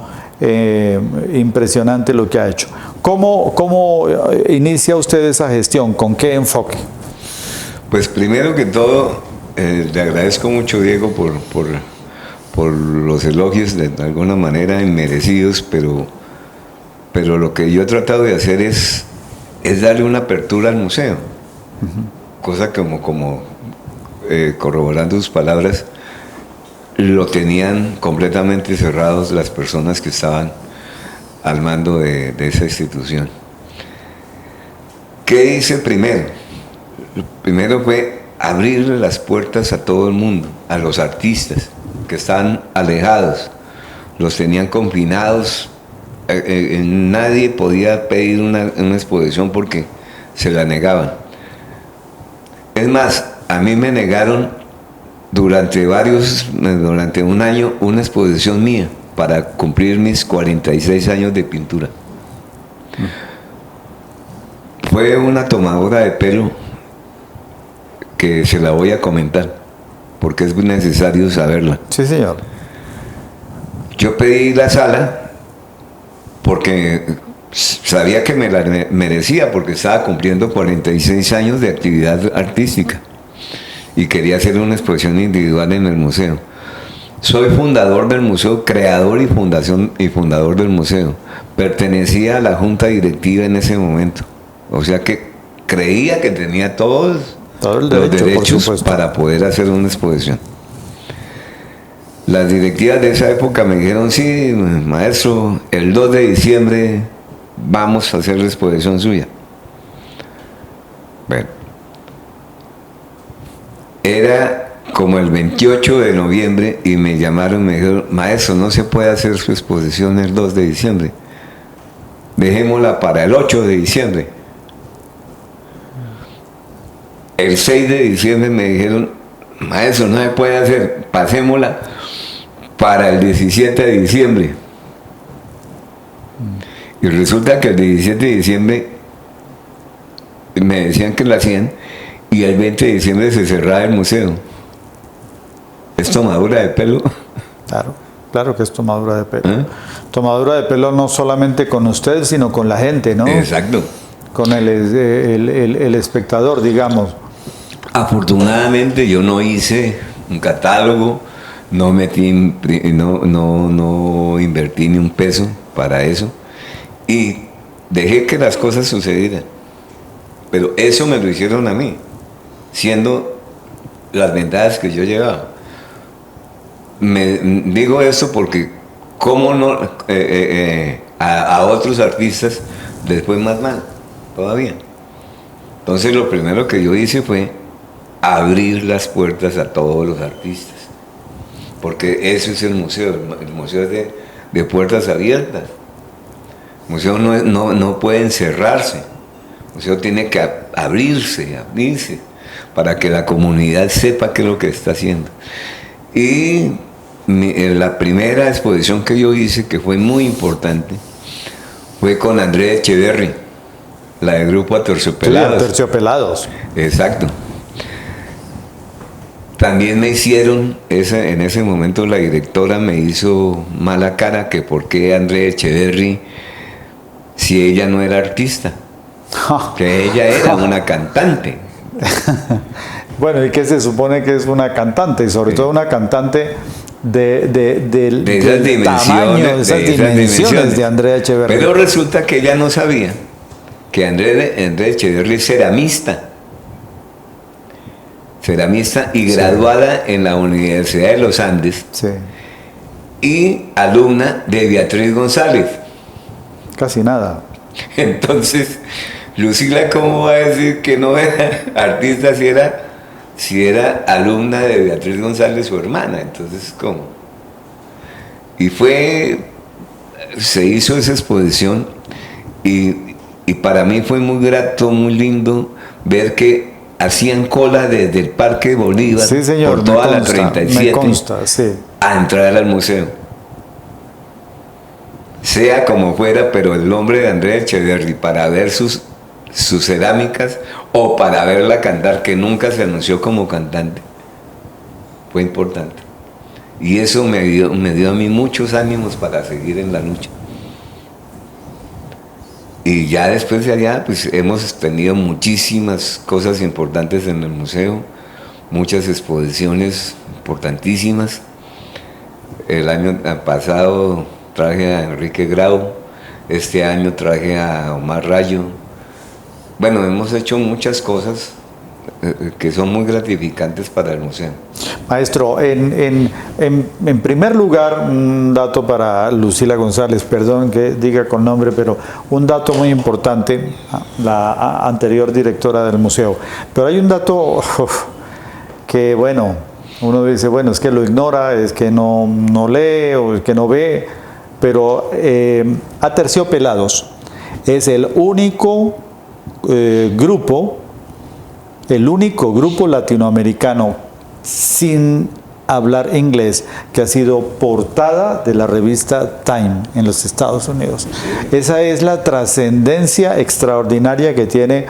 impresionante lo que ha hecho. ¿Cómo inicia usted esa gestión? ¿Con qué enfoque? Pues primero que todo, le agradezco mucho, Diego, por los elogios, de alguna manera inmerecidos, pero lo que yo he tratado de hacer es darle una apertura al museo. Cosa como corroborando sus palabras, lo tenían completamente cerrados las personas que estaban al mando de esa institución. ¿Qué hice primero? Primero fue abrirle las puertas a todo el mundo, a los artistas, que estaban alejados, los tenían confinados. Nadie podía pedir una exposición porque se la negaban. Es más, a mí me negaron durante un año una exposición mía para cumplir mis 46 años de pintura. Fue una tomadura de pelo que se la voy a comentar porque es necesario saberla. Sí, señor. Yo pedí la sala porque sabía que me la merecía, porque estaba cumpliendo 46 años de actividad artística y quería hacer una exposición individual en el museo. Soy fundador del museo, creador y fundador del museo. Pertenecía a la junta directiva en ese momento, o sea que creía que tenía todo el los derecho, derechos para poder hacer una exposición. Las directivas de esa época me dijeron: sí, maestro, el 2 de diciembre vamos a hacer la exposición suya. Bueno, era como el 28 de noviembre y me llamaron y me dijeron: maestro, no se puede hacer su exposición el 2 de diciembre, dejémosla para el 8 de diciembre. El 6 de diciembre me dijeron: maestro, no se puede hacer, pasémosla para el 17 de diciembre. Y resulta que el 17 de diciembre me decían que la hacían y el 20 de diciembre se cerraba el museo. ¿Es tomadura de pelo? Claro que es tomadura de pelo. Tomadura de pelo no solamente con usted, sino con la gente, ¿no? Exacto. Con el espectador, digamos. Afortunadamente yo no hice un catálogo, no invertí ni un peso para eso y dejé que las cosas sucedieran. Pero eso me lo hicieron a mí, siendo las ventajas que yo llevaba. Digo esto porque cómo no a otros artistas les fue más mal todavía. Entonces lo primero que yo hice fue abrir las puertas a todos los artistas, porque eso es el museo. El museo es de puertas abiertas. El museo no puede encerrarse. El museo tiene que abrirse para que la comunidad sepa qué es lo que está haciendo. Y la primera exposición que yo hice, que fue muy importante, fue con Andrés Echeverry, la del grupo Aterciopelados. Sí, Aterciopelados. Exacto. También me hicieron, en ese momento la directora me hizo mala cara, que por qué Andrés Echeverry si ella no era artista, que ella era una cantante. Bueno, ¿y qué se supone que es una cantante? Y sobre todo una cantante del tamaño, de esas dimensiones de Andrea Echeverry. Pero resulta que ella no sabía que Andrea Echeverry es ceramista y graduada en la Universidad de los Andes, y alumna de Beatriz González. Casi nada. Entonces, Lucila, ¿cómo va a decir que no era artista si era alumna de Beatriz González, su hermana? Entonces, ¿cómo? Y se hizo esa exposición y para mí fue muy grato, muy lindo ver que hacían cola desde el Parque Bolívar, sí, señor, por toda la 37, me consta, sí, a entrar al museo. Sea como fuera, pero el nombre de Andrea Echeverry, para ver sus cerámicas o para verla cantar, que nunca se anunció como cantante, fue importante. Y eso me dio a mí muchos ánimos para seguir en la lucha. Y ya después de allá, pues hemos tenido muchísimas cosas importantes en el museo, muchas exposiciones importantísimas. El año pasado traje a Enrique Grau, este año traje a Omar Rayo. Bueno, hemos hecho muchas cosas que son muy gratificantes para el museo. Maestro, en primer lugar, un dato para Lucila González, perdón que diga con nombre, pero un dato muy importante, la anterior directora del museo. Pero hay un dato que, bueno, Uno dice, bueno, es que lo ignora, es que no lee o es que no ve, pero Aterciopelados es el único grupo latinoamericano sin hablar inglés que ha sido portada de la revista Time en los Estados Unidos. Esa es la trascendencia extraordinaria que tiene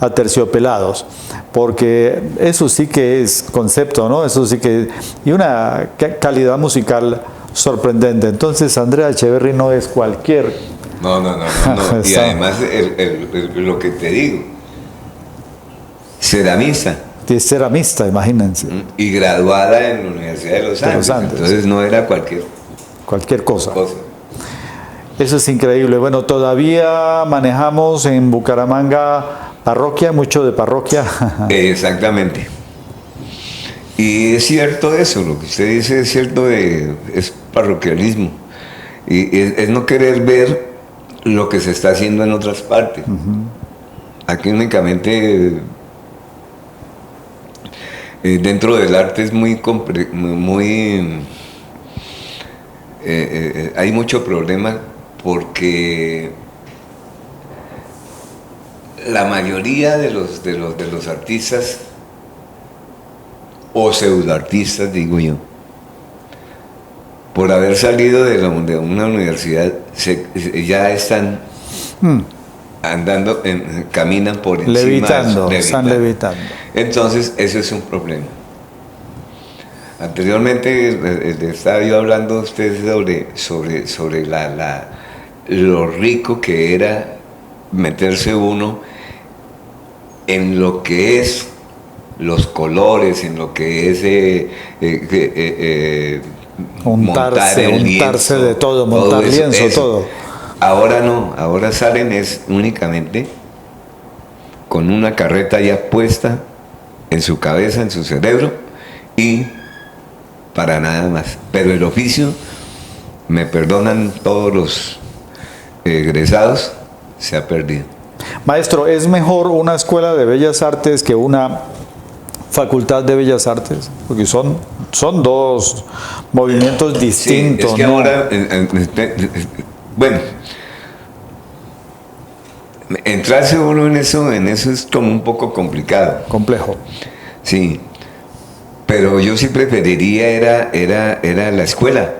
Aterciopelados, porque eso sí que es concepto, ¿no? Eso sí que... y una calidad musical sorprendente. Entonces Andrea Echeverry no es cualquier... No. Y además lo que te digo, ceramista. Es ceramista, imagínense. Y graduada en la Universidad de los Andes. Entonces no era cualquier cosa. Eso es increíble. Bueno, todavía manejamos en Bucaramanga parroquia, mucho de parroquia. Exactamente. Y es cierto eso, lo que usted dice es cierto, es parroquialismo. Y es no querer ver lo que se está haciendo en otras partes. Aquí únicamente... dentro del arte es hay mucho problema porque la mayoría de los artistas o pseudoartistas, digo yo, por haber salido de una universidad ya están andando, caminan por encima, levitando. Están levitando. Entonces, eso es un problema. Anteriormente estaba yo hablando a ustedes sobre lo rico que era meterse uno en lo que es los colores, en lo que es untarse de todo, montar lienzo, todo. Ahora no, ahora salen es únicamente con una carreta ya puesta en su cabeza, en su cerebro, y para nada más. Pero el oficio, me perdonan todos los egresados, se ha perdido. Maestro, ¿es mejor una escuela de bellas artes que una facultad de bellas artes? Porque son dos movimientos distintos. Sí, es que ¿no? ahora, bueno, entrarse uno en eso es como un poco complicado. Complejo. Sí, pero yo sí preferiría era la escuela.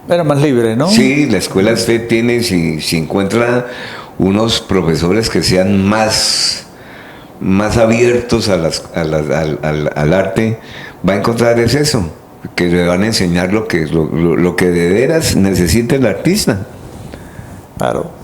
Era más libre, ¿no? Sí, la escuela usted tiene, si encuentra unos profesores que sean más abiertos al arte, va a encontrar es eso, que le van a enseñar lo que de veras necesita el artista. Claro.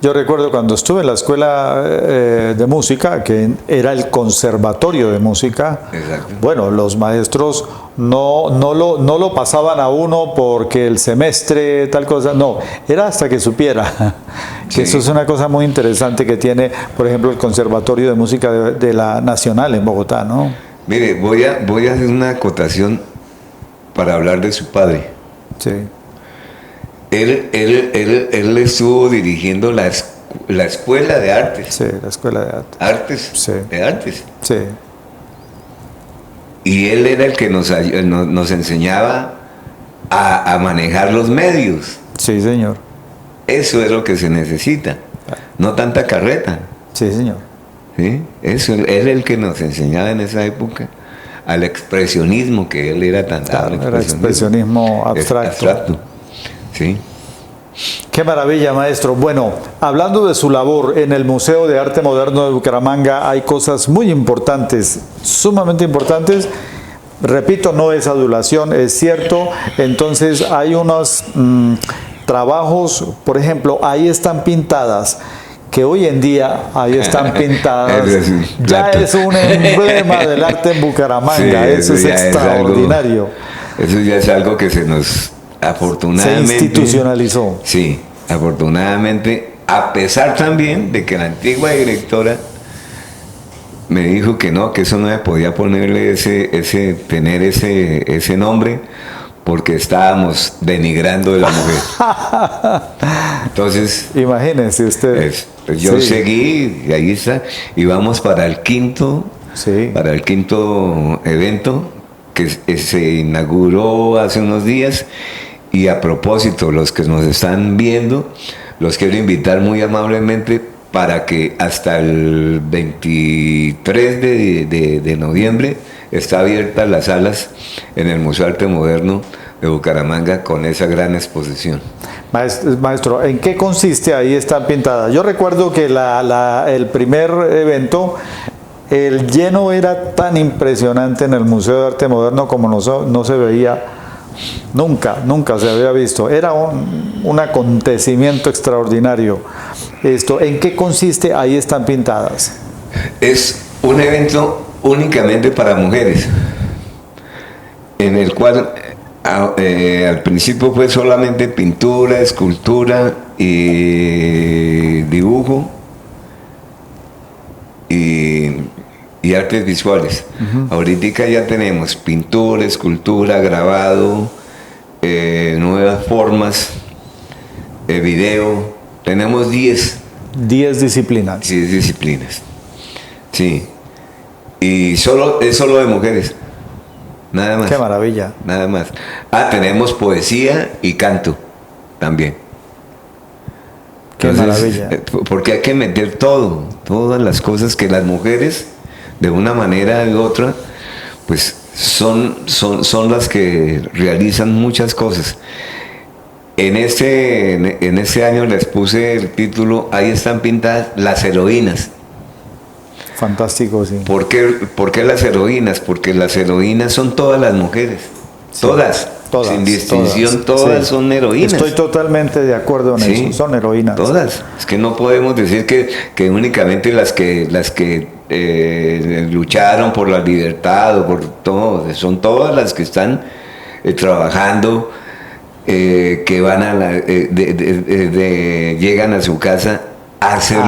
Yo recuerdo cuando estuve en la escuela de música, que era el conservatorio de música. Exacto. Bueno, los maestros no lo pasaban a uno porque el semestre, tal cosa, no, era hasta que supiera. Que eso es una cosa muy interesante que tiene, por ejemplo, el Conservatorio de Música de la Nacional en Bogotá, ¿no? Mire, voy a hacer una acotación para hablar de su padre. Sí. Él estuvo dirigiendo la escuela de artes. Sí, la escuela de artes. Artes, sí. De artes. Sí. Y él era el que nos enseñaba a manejar los medios. Sí, señor. Eso es lo que se necesita, no tanta carreta. Sí, señor. ¿Sí? Eso, él es el que nos enseñaba en esa época al expresionismo, que él era tan... Claro, era expresionismo abstracto. Sí. Qué maravilla, maestro. Bueno, hablando de su labor en el Museo de Arte Moderno de Bucaramanga, hay cosas muy importantes, sumamente importantes. Repito, no es adulación, es cierto. Entonces hay unos trabajos, por ejemplo, ahí están pintadas, que hoy en día ahí están pintadas. Ya es un emblema del arte en Bucaramanga. Sí, eso es extraordinario. Eso ya es algo que se nos... Afortunadamente, se institucionalizó. Sí, afortunadamente, a pesar también de que la antigua directora me dijo que no, que eso no me podía ponerle tener ese nombre, porque estábamos denigrando de la mujer. Entonces, imagínense ustedes. Yo seguí, y ahí está, y vamos para el quinto Sí. para el quinto evento que se inauguró hace unos días. Y a propósito, los que nos están viendo, los quiero invitar muy amablemente para que hasta el 23 de noviembre está abiertas las salas en el Museo de Arte Moderno de Bucaramanga con esa gran exposición. Maestro, ¿en qué consiste Ahí Están Pintadas? Yo recuerdo que el primer evento, el lleno era tan impresionante en el Museo de Arte Moderno como no se veía nunca se había visto. Era un acontecimiento extraordinario. ¿En qué consiste Ahí Están Pintadas? Es un evento únicamente para mujeres, en el cual al principio fue solamente pintura, escultura y dibujo y artes visuales. Ahorita ya tenemos pintura, escultura, grabado, nuevas formas, video. Tenemos 10 disciplinas. 10 disciplinas. Sí. Y es solo de mujeres. Nada más. Qué maravilla. Nada más. Tenemos poesía y canto también. Qué maravilla. Porque hay que meter todas las cosas que las mujeres, de una manera u otra, pues son las que realizan muchas cosas. En este año les puse el título Ahí Están Pintadas las heroínas. Fantástico, sí. ¿Por qué las heroínas? Porque las heroínas son todas las mujeres. Sí. Todas, sin distinción, todas son heroínas. Estoy totalmente de acuerdo en eso, son heroínas. Todas. Es que no podemos decir que únicamente las que lucharon por la libertad o por todo, son todas las que están trabajando, que van llegan a su casa a hacer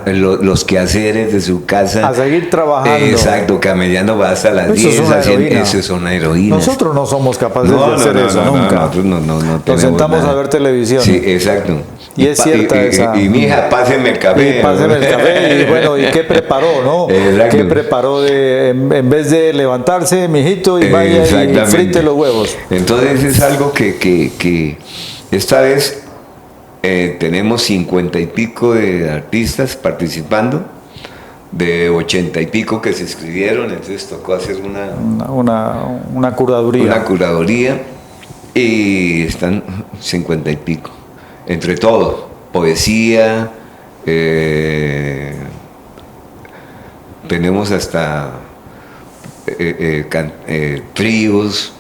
los quehaceres de su casa. A seguir trabajando. Exacto, camellando hasta las 10. Eso es una heroína. Nosotros no somos capaces de hacer eso nunca. Nosotros no nos sentamos a ver televisión. Sí, exacto. Y es cierta esa. Y mi hija, páseme el café. Páseme el café. Y bueno, ¿y qué preparó, no? Exacto. ¿Qué preparó en vez de levantarse, mijito, y vaya y frite los huevos? Entonces es algo que esta vez tenemos 50 y pico de artistas participando, de 80 y pico que se inscribieron, entonces tocó hacer una curaduría. Una curaduría y están 50 y pico. Entre todo, poesía, tenemos hasta tríos,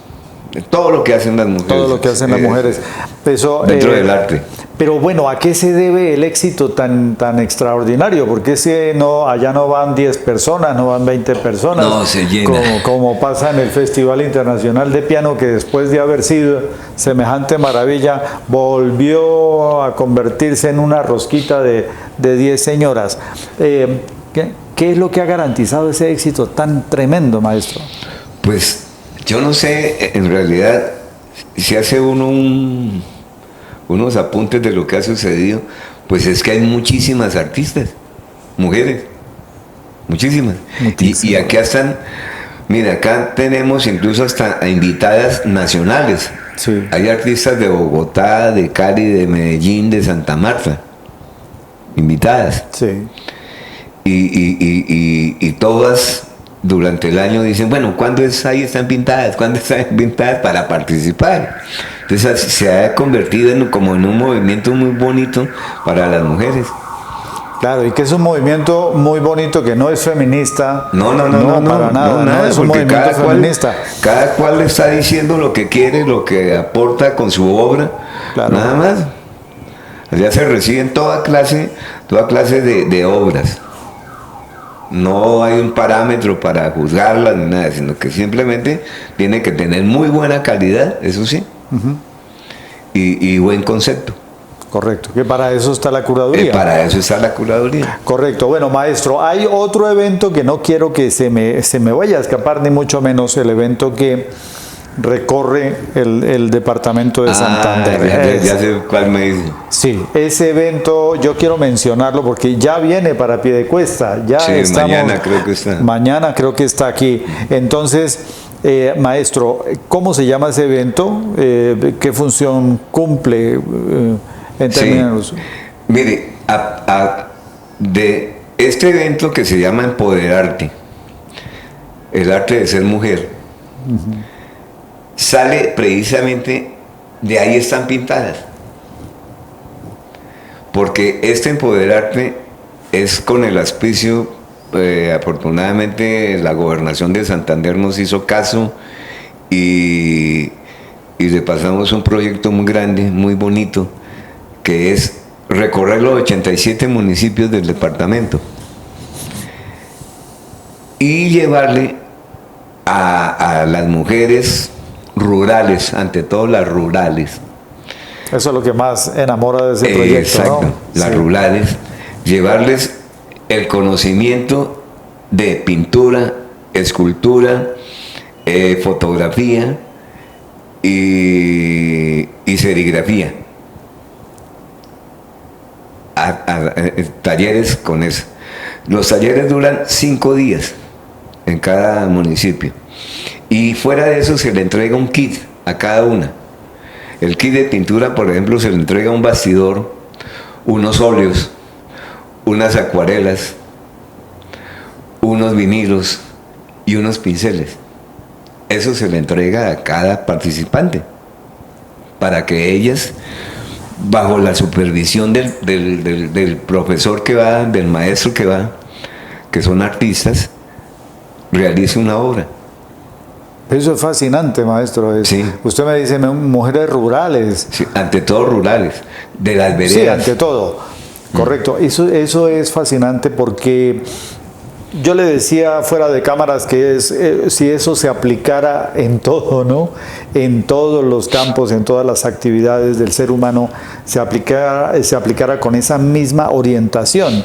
todo lo que hacen las mujeres. Todo lo que hacen las mujeres. Eso, dentro del arte. Pero bueno, ¿a qué se debe el éxito tan extraordinario? Porque allá no van 10 personas, no van 20 personas. No, se llena. Como pasa en el Festival Internacional de Piano, que después de haber sido semejante maravilla, volvió a convertirse en una rosquita de 10 señoras. ¿Qué es lo que ha garantizado ese éxito tan tremendo, maestro? Pues yo no sé, en realidad, si hace unos apuntes de lo que ha sucedido, pues es que hay muchísimas artistas, mujeres, muchísimas. Y acá están, mira, acá tenemos incluso hasta invitadas nacionales. Sí. Hay artistas de Bogotá, de Cali, de Medellín, de Santa Marta, invitadas. Sí. Y todas durante el año dicen, bueno, ¿cuándo Ahí Están Pintadas? ¿Cuándo están pintadas para participar? Entonces se ha convertido como en un movimiento muy bonito para las mujeres. Claro, y que es un movimiento muy bonito, que no es feminista. No, para nada, no es un movimiento feminista. Cada cual está diciendo lo que quiere, lo que aporta con su obra, claro. Nada más. Allá se reciben toda clase de obras. No hay un parámetro para juzgarlas ni nada, sino que simplemente tiene que tener muy buena calidad, eso sí, y buen concepto. Correcto, que para eso está la curaduría. Para eso está la curaduría. Correcto. Bueno, maestro, hay otro evento que no quiero que se me vaya a escapar, ni mucho menos el evento que recorre el departamento de Santander. Ya sé cuál me dice. Sí, ese evento yo quiero mencionarlo porque ya viene para Piedecuesta. Ya Sí, estamos, mañana creo que está. Mañana creo que está aquí. Entonces, maestro, ¿cómo se llama ese evento? ¿Qué función cumple en términos? Sí. Mire, de este evento que se llama Empoderarte, el arte de ser mujer, sale precisamente de ahí están pintadas. Porque este Empoderarte es con el auspicio, afortunadamente la gobernación de Santander nos hizo caso y le pasamos un proyecto muy grande, muy bonito, que es recorrer los 87 municipios del departamento y llevarle a las mujeres rurales, ante todo las rurales. Eso es lo que más enamora de ese proyecto, exacto, ¿no? las Sí. rurales, llevarles el conocimiento de pintura, escultura, fotografía y serigrafía. Talleres con eso. Los talleres duran 5 días en cada municipio. Y fuera de eso se le entrega un kit a cada una. El kit de pintura, por ejemplo, se le entrega un bastidor, unos óleos, unas acuarelas, unos vinilos y unos pinceles. Eso se le entrega a cada participante para que ellas, bajo la supervisión del profesor que va, del maestro que va, que son artistas, realice una obra. Eso es fascinante, maestro. Sí. Usted me dice mujeres rurales. Sí, ante todo rurales, de las veredas. Sí, ante todo. Correcto. Eso es fascinante porque yo le decía fuera de cámaras que si eso se aplicara en todo, ¿no? En todos los campos, en todas las actividades del ser humano, se aplicara con esa misma orientación.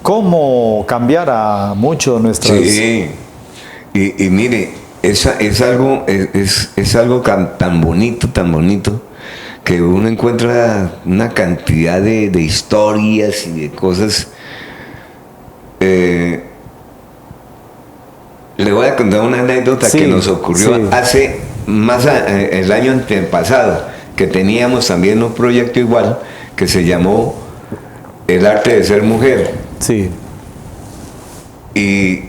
¿Cómo cambiara mucho nuestras... Sí, y mire, es algo tan bonito, que uno encuentra una cantidad de historias y de cosas. Le voy a contar una anécdota que nos ocurrió hace el año antepasado, que teníamos también un proyecto igual que se llamó El arte de ser mujer. Sí. Y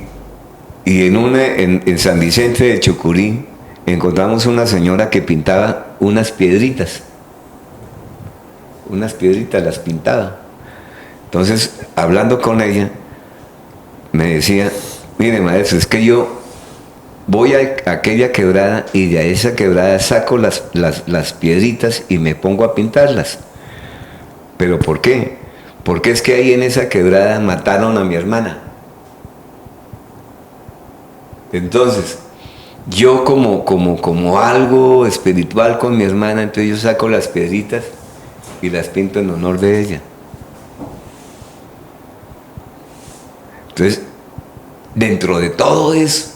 en San Vicente de Chucurí encontramos una señora que pintaba unas piedritas las pintaba. Entonces, hablando con ella, me decía: mire, maestro, es que yo voy a aquella quebrada y de esa quebrada saco las piedritas y me pongo a pintarlas. ¿Pero por qué? Porque es que ahí en esa quebrada mataron a mi hermana. Entonces, yo como algo espiritual con mi hermana, entonces yo saco las piedritas y las pinto en honor de ella. Entonces, dentro de todo eso,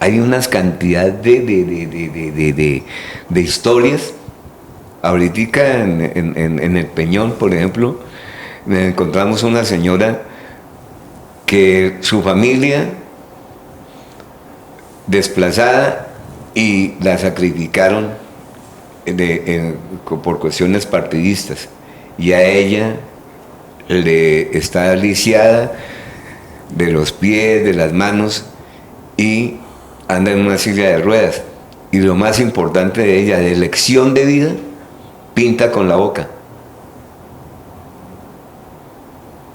hay unas cantidades de historias. Ahorita en el Peñón, por ejemplo, encontramos una señora que su familia desplazada y la sacrificaron por cuestiones partidistas, y a ella le está lisiada de los pies, de las manos, y anda en una silla de ruedas. Y lo más importante de ella, de lección de vida, pinta con la boca.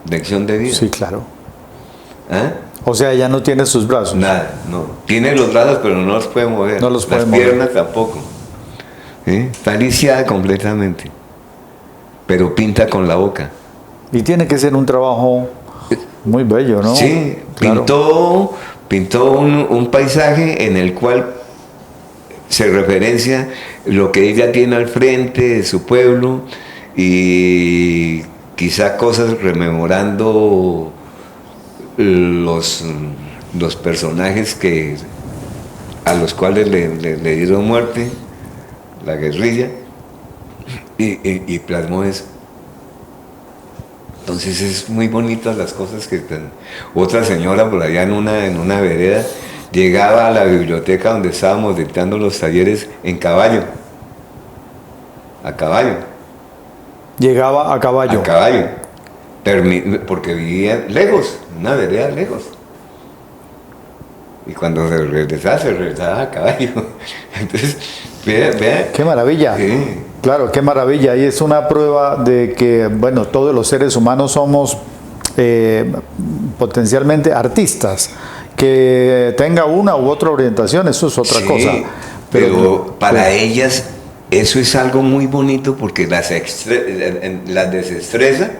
Lección de vida. Sí, claro. ¿Ah? O sea, ella no tiene sus brazos. Nada, no. Tiene los brazos, pero no los puede mover. No los puede Las mover. piernas tampoco. ¿Sí? Está lisiada completamente. Pero pinta con la boca. Y tiene que ser un trabajo muy bello, ¿no? Sí, Claro. pintó un paisaje en el cual se referencia lo que ella tiene al frente de su pueblo, y quizá cosas rememorando los personajes que a los cuales le dieron muerte, la guerrilla, y plasmó eso. Entonces es muy bonito las cosas que están. Otra señora por allá en una vereda llegaba a la biblioteca donde estábamos dictando los talleres en caballo. A caballo. Llegaba a caballo. A caballo. Porque vivía lejos, una vereda lejos. Y cuando se regresaba a caballo. Entonces, vea. ¡Qué maravilla! Sí. Claro, qué maravilla. Y es una prueba de que, bueno, todos los seres humanos somos potencialmente artistas. Que tenga una u otra orientación, eso es otra cosa. Pero para ellas eso es algo muy bonito porque las desestresa,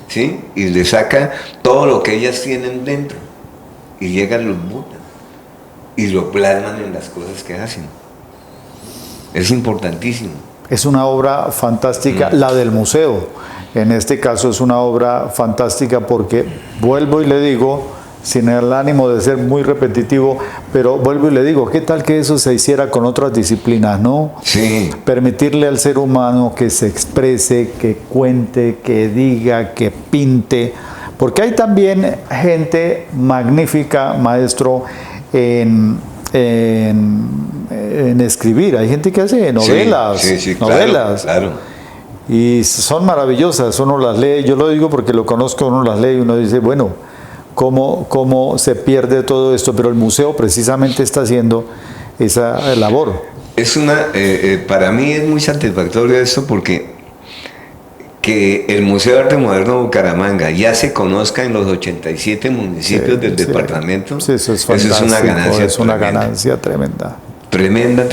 ¿sí? Y le saca todo lo que ellas tienen dentro. Y llegan los Budas y lo plasman en las cosas que hacen. Es importantísimo. Es una obra fantástica, la del museo. En este caso es una obra fantástica porque, vuelvo y le digo, sin el ánimo de ser muy repetitivo, pero vuelvo y le digo, ¿qué tal que eso se hiciera con otras disciplinas, no? Sí. Permitirle al ser humano que se exprese, que cuente, que diga, que pinte, porque hay también gente magnífica, maestro, en escribir. Hay gente que hace novelas, sí, novelas. Claro. Y son maravillosas, uno las lee, yo lo digo porque lo conozco, uno las lee y uno dice, bueno, ¿cómo se pierde todo esto? Pero el museo precisamente está haciendo esa labor. Es para mí es muy satisfactorio esto porque que el Museo de Arte Moderno de Bucaramanga ya se conozca en los 87 municipios del departamento. Sí, eso es fantástico, eso es una ganancia tremenda. Tremenda,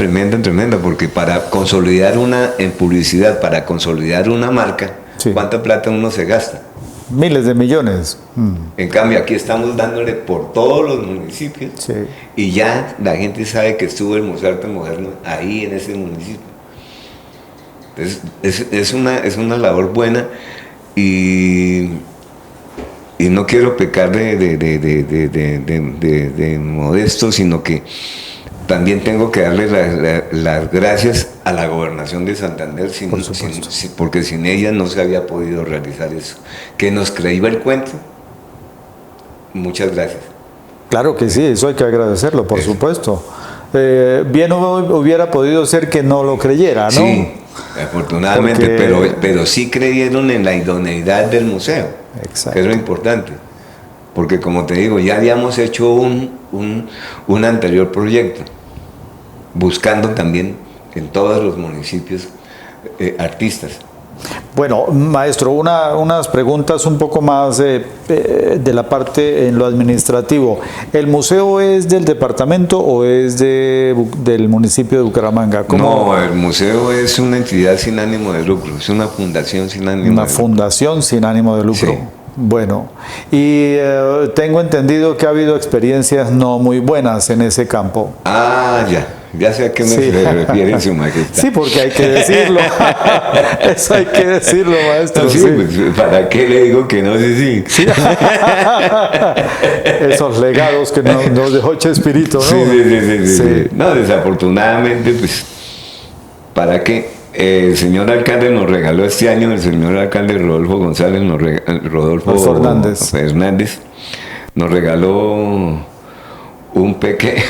porque para consolidar en publicidad, para consolidar una marca, ¿cuánta plata uno se gasta? Miles de millones. En cambio, aquí estamos dándole por todos los municipios y ya la gente sabe que estuvo el Museo de Arte Moderno ahí en ese municipio. Entonces, es una labor buena y no quiero pecar de modesto, sino que también tengo que darle las gracias a la Gobernación de Santander, porque sin ella no se había podido realizar eso. Que nos creía el cuento. Muchas gracias. Claro que sí, eso hay que agradecerlo, por supuesto. Bien hubiera podido ser que no lo creyera, ¿no? Sí, afortunadamente, pero sí creyeron en la idoneidad del museo. Exacto. Que es lo importante. Porque como te digo, ya habíamos hecho un anterior proyecto, buscando también en todos los municipios artistas. Bueno, maestro, unas preguntas un poco más de la parte en lo administrativo. ¿El museo es del departamento o es del municipio de Bucaramanga? No, el museo es una entidad sin ánimo de lucro, es una fundación sin ánimo de lucro. Una fundación sin ánimo de lucro. Sí. Bueno, y tengo entendido que ha habido experiencias no muy buenas en ese campo. Ah, ya sé a qué me refiere su majestad. Sí, porque hay que decirlo. Eso hay que decirlo, maestro. Sí, pues, ¿para qué le digo que no sé sí? Esos legados que nos dejó Chespirito, ¿no? Sí. No, desafortunadamente, pues, ¿para qué? El señor alcalde nos regaló este año, el señor alcalde Rodolfo González, Rodolfo Fernández, nos regaló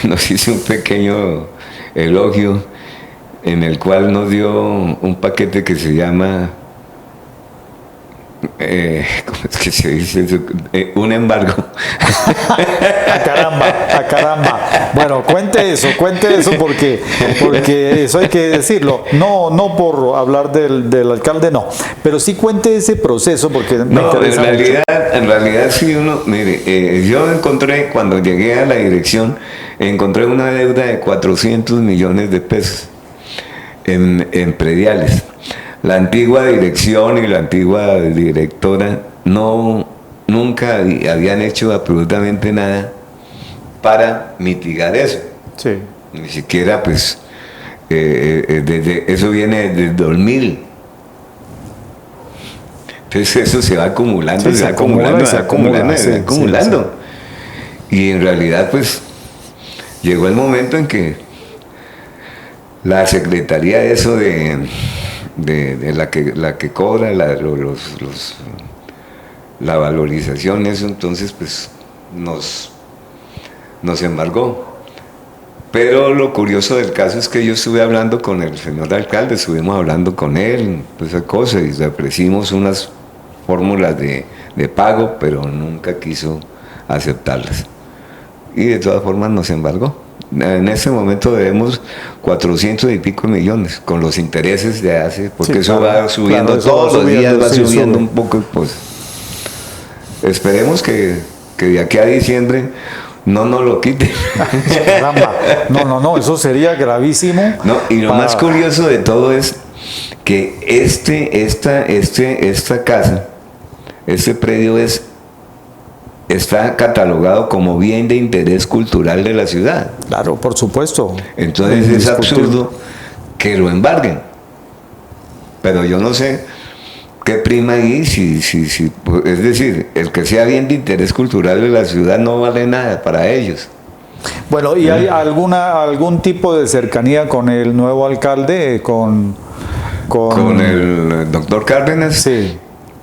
nos hizo un pequeño elogio en el cual nos dio un paquete que se llama, ¿cómo es que se dice eso? Un embargo. A caramba. Bueno, cuente eso porque eso hay que decirlo. No por hablar del alcalde, no. Pero sí cuente ese proceso porque me interesa mucho. En realidad sí mire, yo encontré, cuando llegué a la dirección, encontré una deuda de 400 millones de pesos en prediales. La antigua dirección y la antigua directora nunca habían hecho absolutamente nada para mitigar eso. Sí. Ni siquiera, pues, eso viene desde 2000. Entonces eso se va acumulando, sí, se va acumulando. Y en realidad, pues, llegó el momento en que la secretaría de eso de la que cobra la valorización, eso entonces pues nos embargó. Pero lo curioso del caso es que yo estuve hablando con el señor alcalde, estuvimos hablando con él, pues esa cosa, y le ofrecimos unas fórmulas de pago, pero nunca quiso aceptarlas. Y de todas formas nos embargó. En este momento debemos 400 y pico millones, con los intereses de hace, porque sí, eso claro, va subiendo, claro, eso todos los días va subiendo un poco, pues esperemos que de aquí a diciembre no nos lo quiten. Caramba. No, eso sería gravísimo. No, y lo más curioso de todo es que esta casa, este predio está catalogado como bien de interés cultural de la ciudad. Claro, por supuesto. Entonces es absurdo que lo embarguen. Pero yo no sé qué prima ahí, si, es decir, el que sea bien de interés cultural de la ciudad no vale nada para ellos. Bueno, ¿y hay algún tipo de cercanía con el nuevo alcalde, con el doctor Cárdenas? Sí.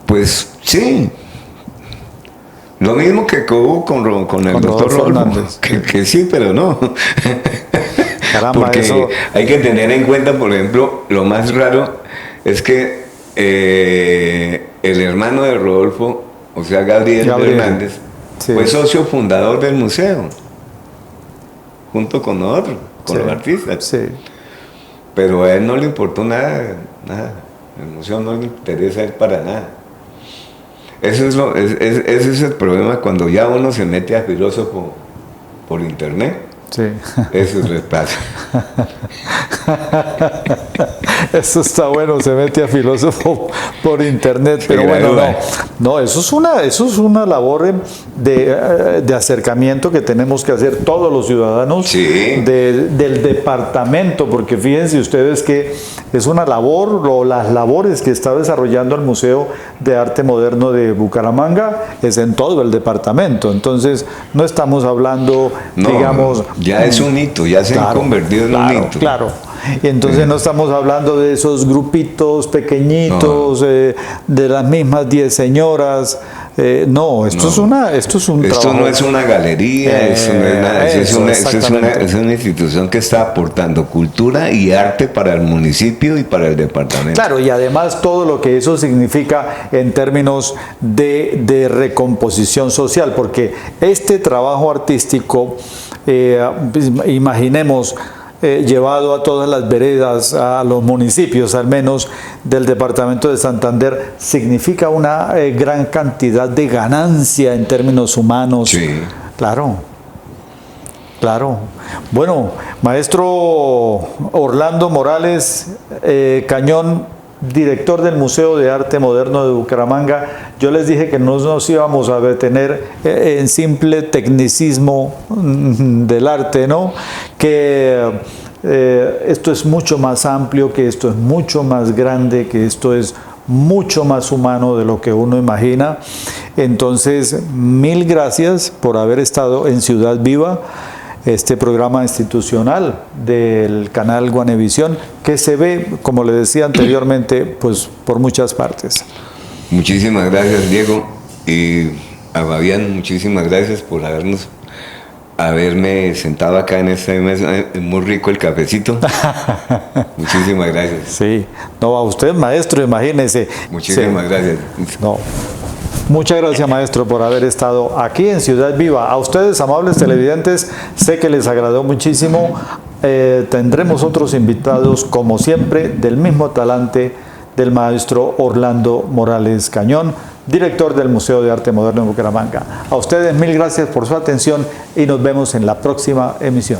Pues sí. Lo mismo que hubo con el doctor Rodolfo, que sí, pero no. Caramba, porque eso... hay que tener en cuenta, por ejemplo, lo más raro es que el hermano de Rodolfo, o sea, Gabriel Hernández, sí, fue socio fundador del museo, junto con nosotros, con los artistas. Sí. Pero a él no le importó nada. El museo no le interesa a él para nada. Ese es el problema cuando ya uno se mete a filósofo por internet. Sí. Eso es pasa. Eso está bueno, se mete a filósofo por internet, pero bueno, no, eso es una labor de acercamiento que tenemos que hacer todos los ciudadanos, sí, del departamento, porque fíjense ustedes que es una labor, o las labores que está desarrollando el Museo de Arte Moderno de Bucaramanga es en todo el departamento. Entonces no estamos hablando, digamos, ya es un hito, ya se ha convertido en un hito. Claro. Y entonces no estamos hablando de esos grupitos pequeñitos, de las mismas 10 señoras. No, esto es un Esto trabajo. No es una galería, es una institución que está aportando cultura y arte para el municipio y para el departamento. Claro, y además todo lo que eso significa en términos de recomposición social, porque este trabajo artístico, imaginemos, llevado a todas las veredas, a los municipios al menos del departamento de Santander, significa una gran cantidad de ganancia en términos humanos. Sí. Claro. Bueno, maestro Orlando Morales Cañón, director del Museo de Arte Moderno de Bucaramanga, yo les dije que no nos íbamos a detener en simple tecnicismo del arte, ¿no? Que esto es mucho más amplio, que esto es mucho más grande, que esto es mucho más humano de lo que uno imagina. Entonces, mil gracias por haber estado en Ciudad Viva, este programa institucional del canal Guanevisión, que se ve, como le decía anteriormente, pues por muchas partes. Muchísimas gracias, Diego, y a Fabián, muchísimas gracias por haberme sentado acá en esta mesa. Muy rico el cafecito. Muchísimas gracias. Sí, no, a usted, maestro, imagínese. Muchísimas gracias. No. Muchas gracias, maestro, por haber estado aquí en Ciudad Viva. A ustedes, amables televidentes, sé que les agradó muchísimo. Tendremos otros invitados, como siempre, del mismo talante del maestro Orlando Morales Cañón, director del Museo de Arte Moderno de Bucaramanga. A ustedes, mil gracias por su atención y nos vemos en la próxima emisión.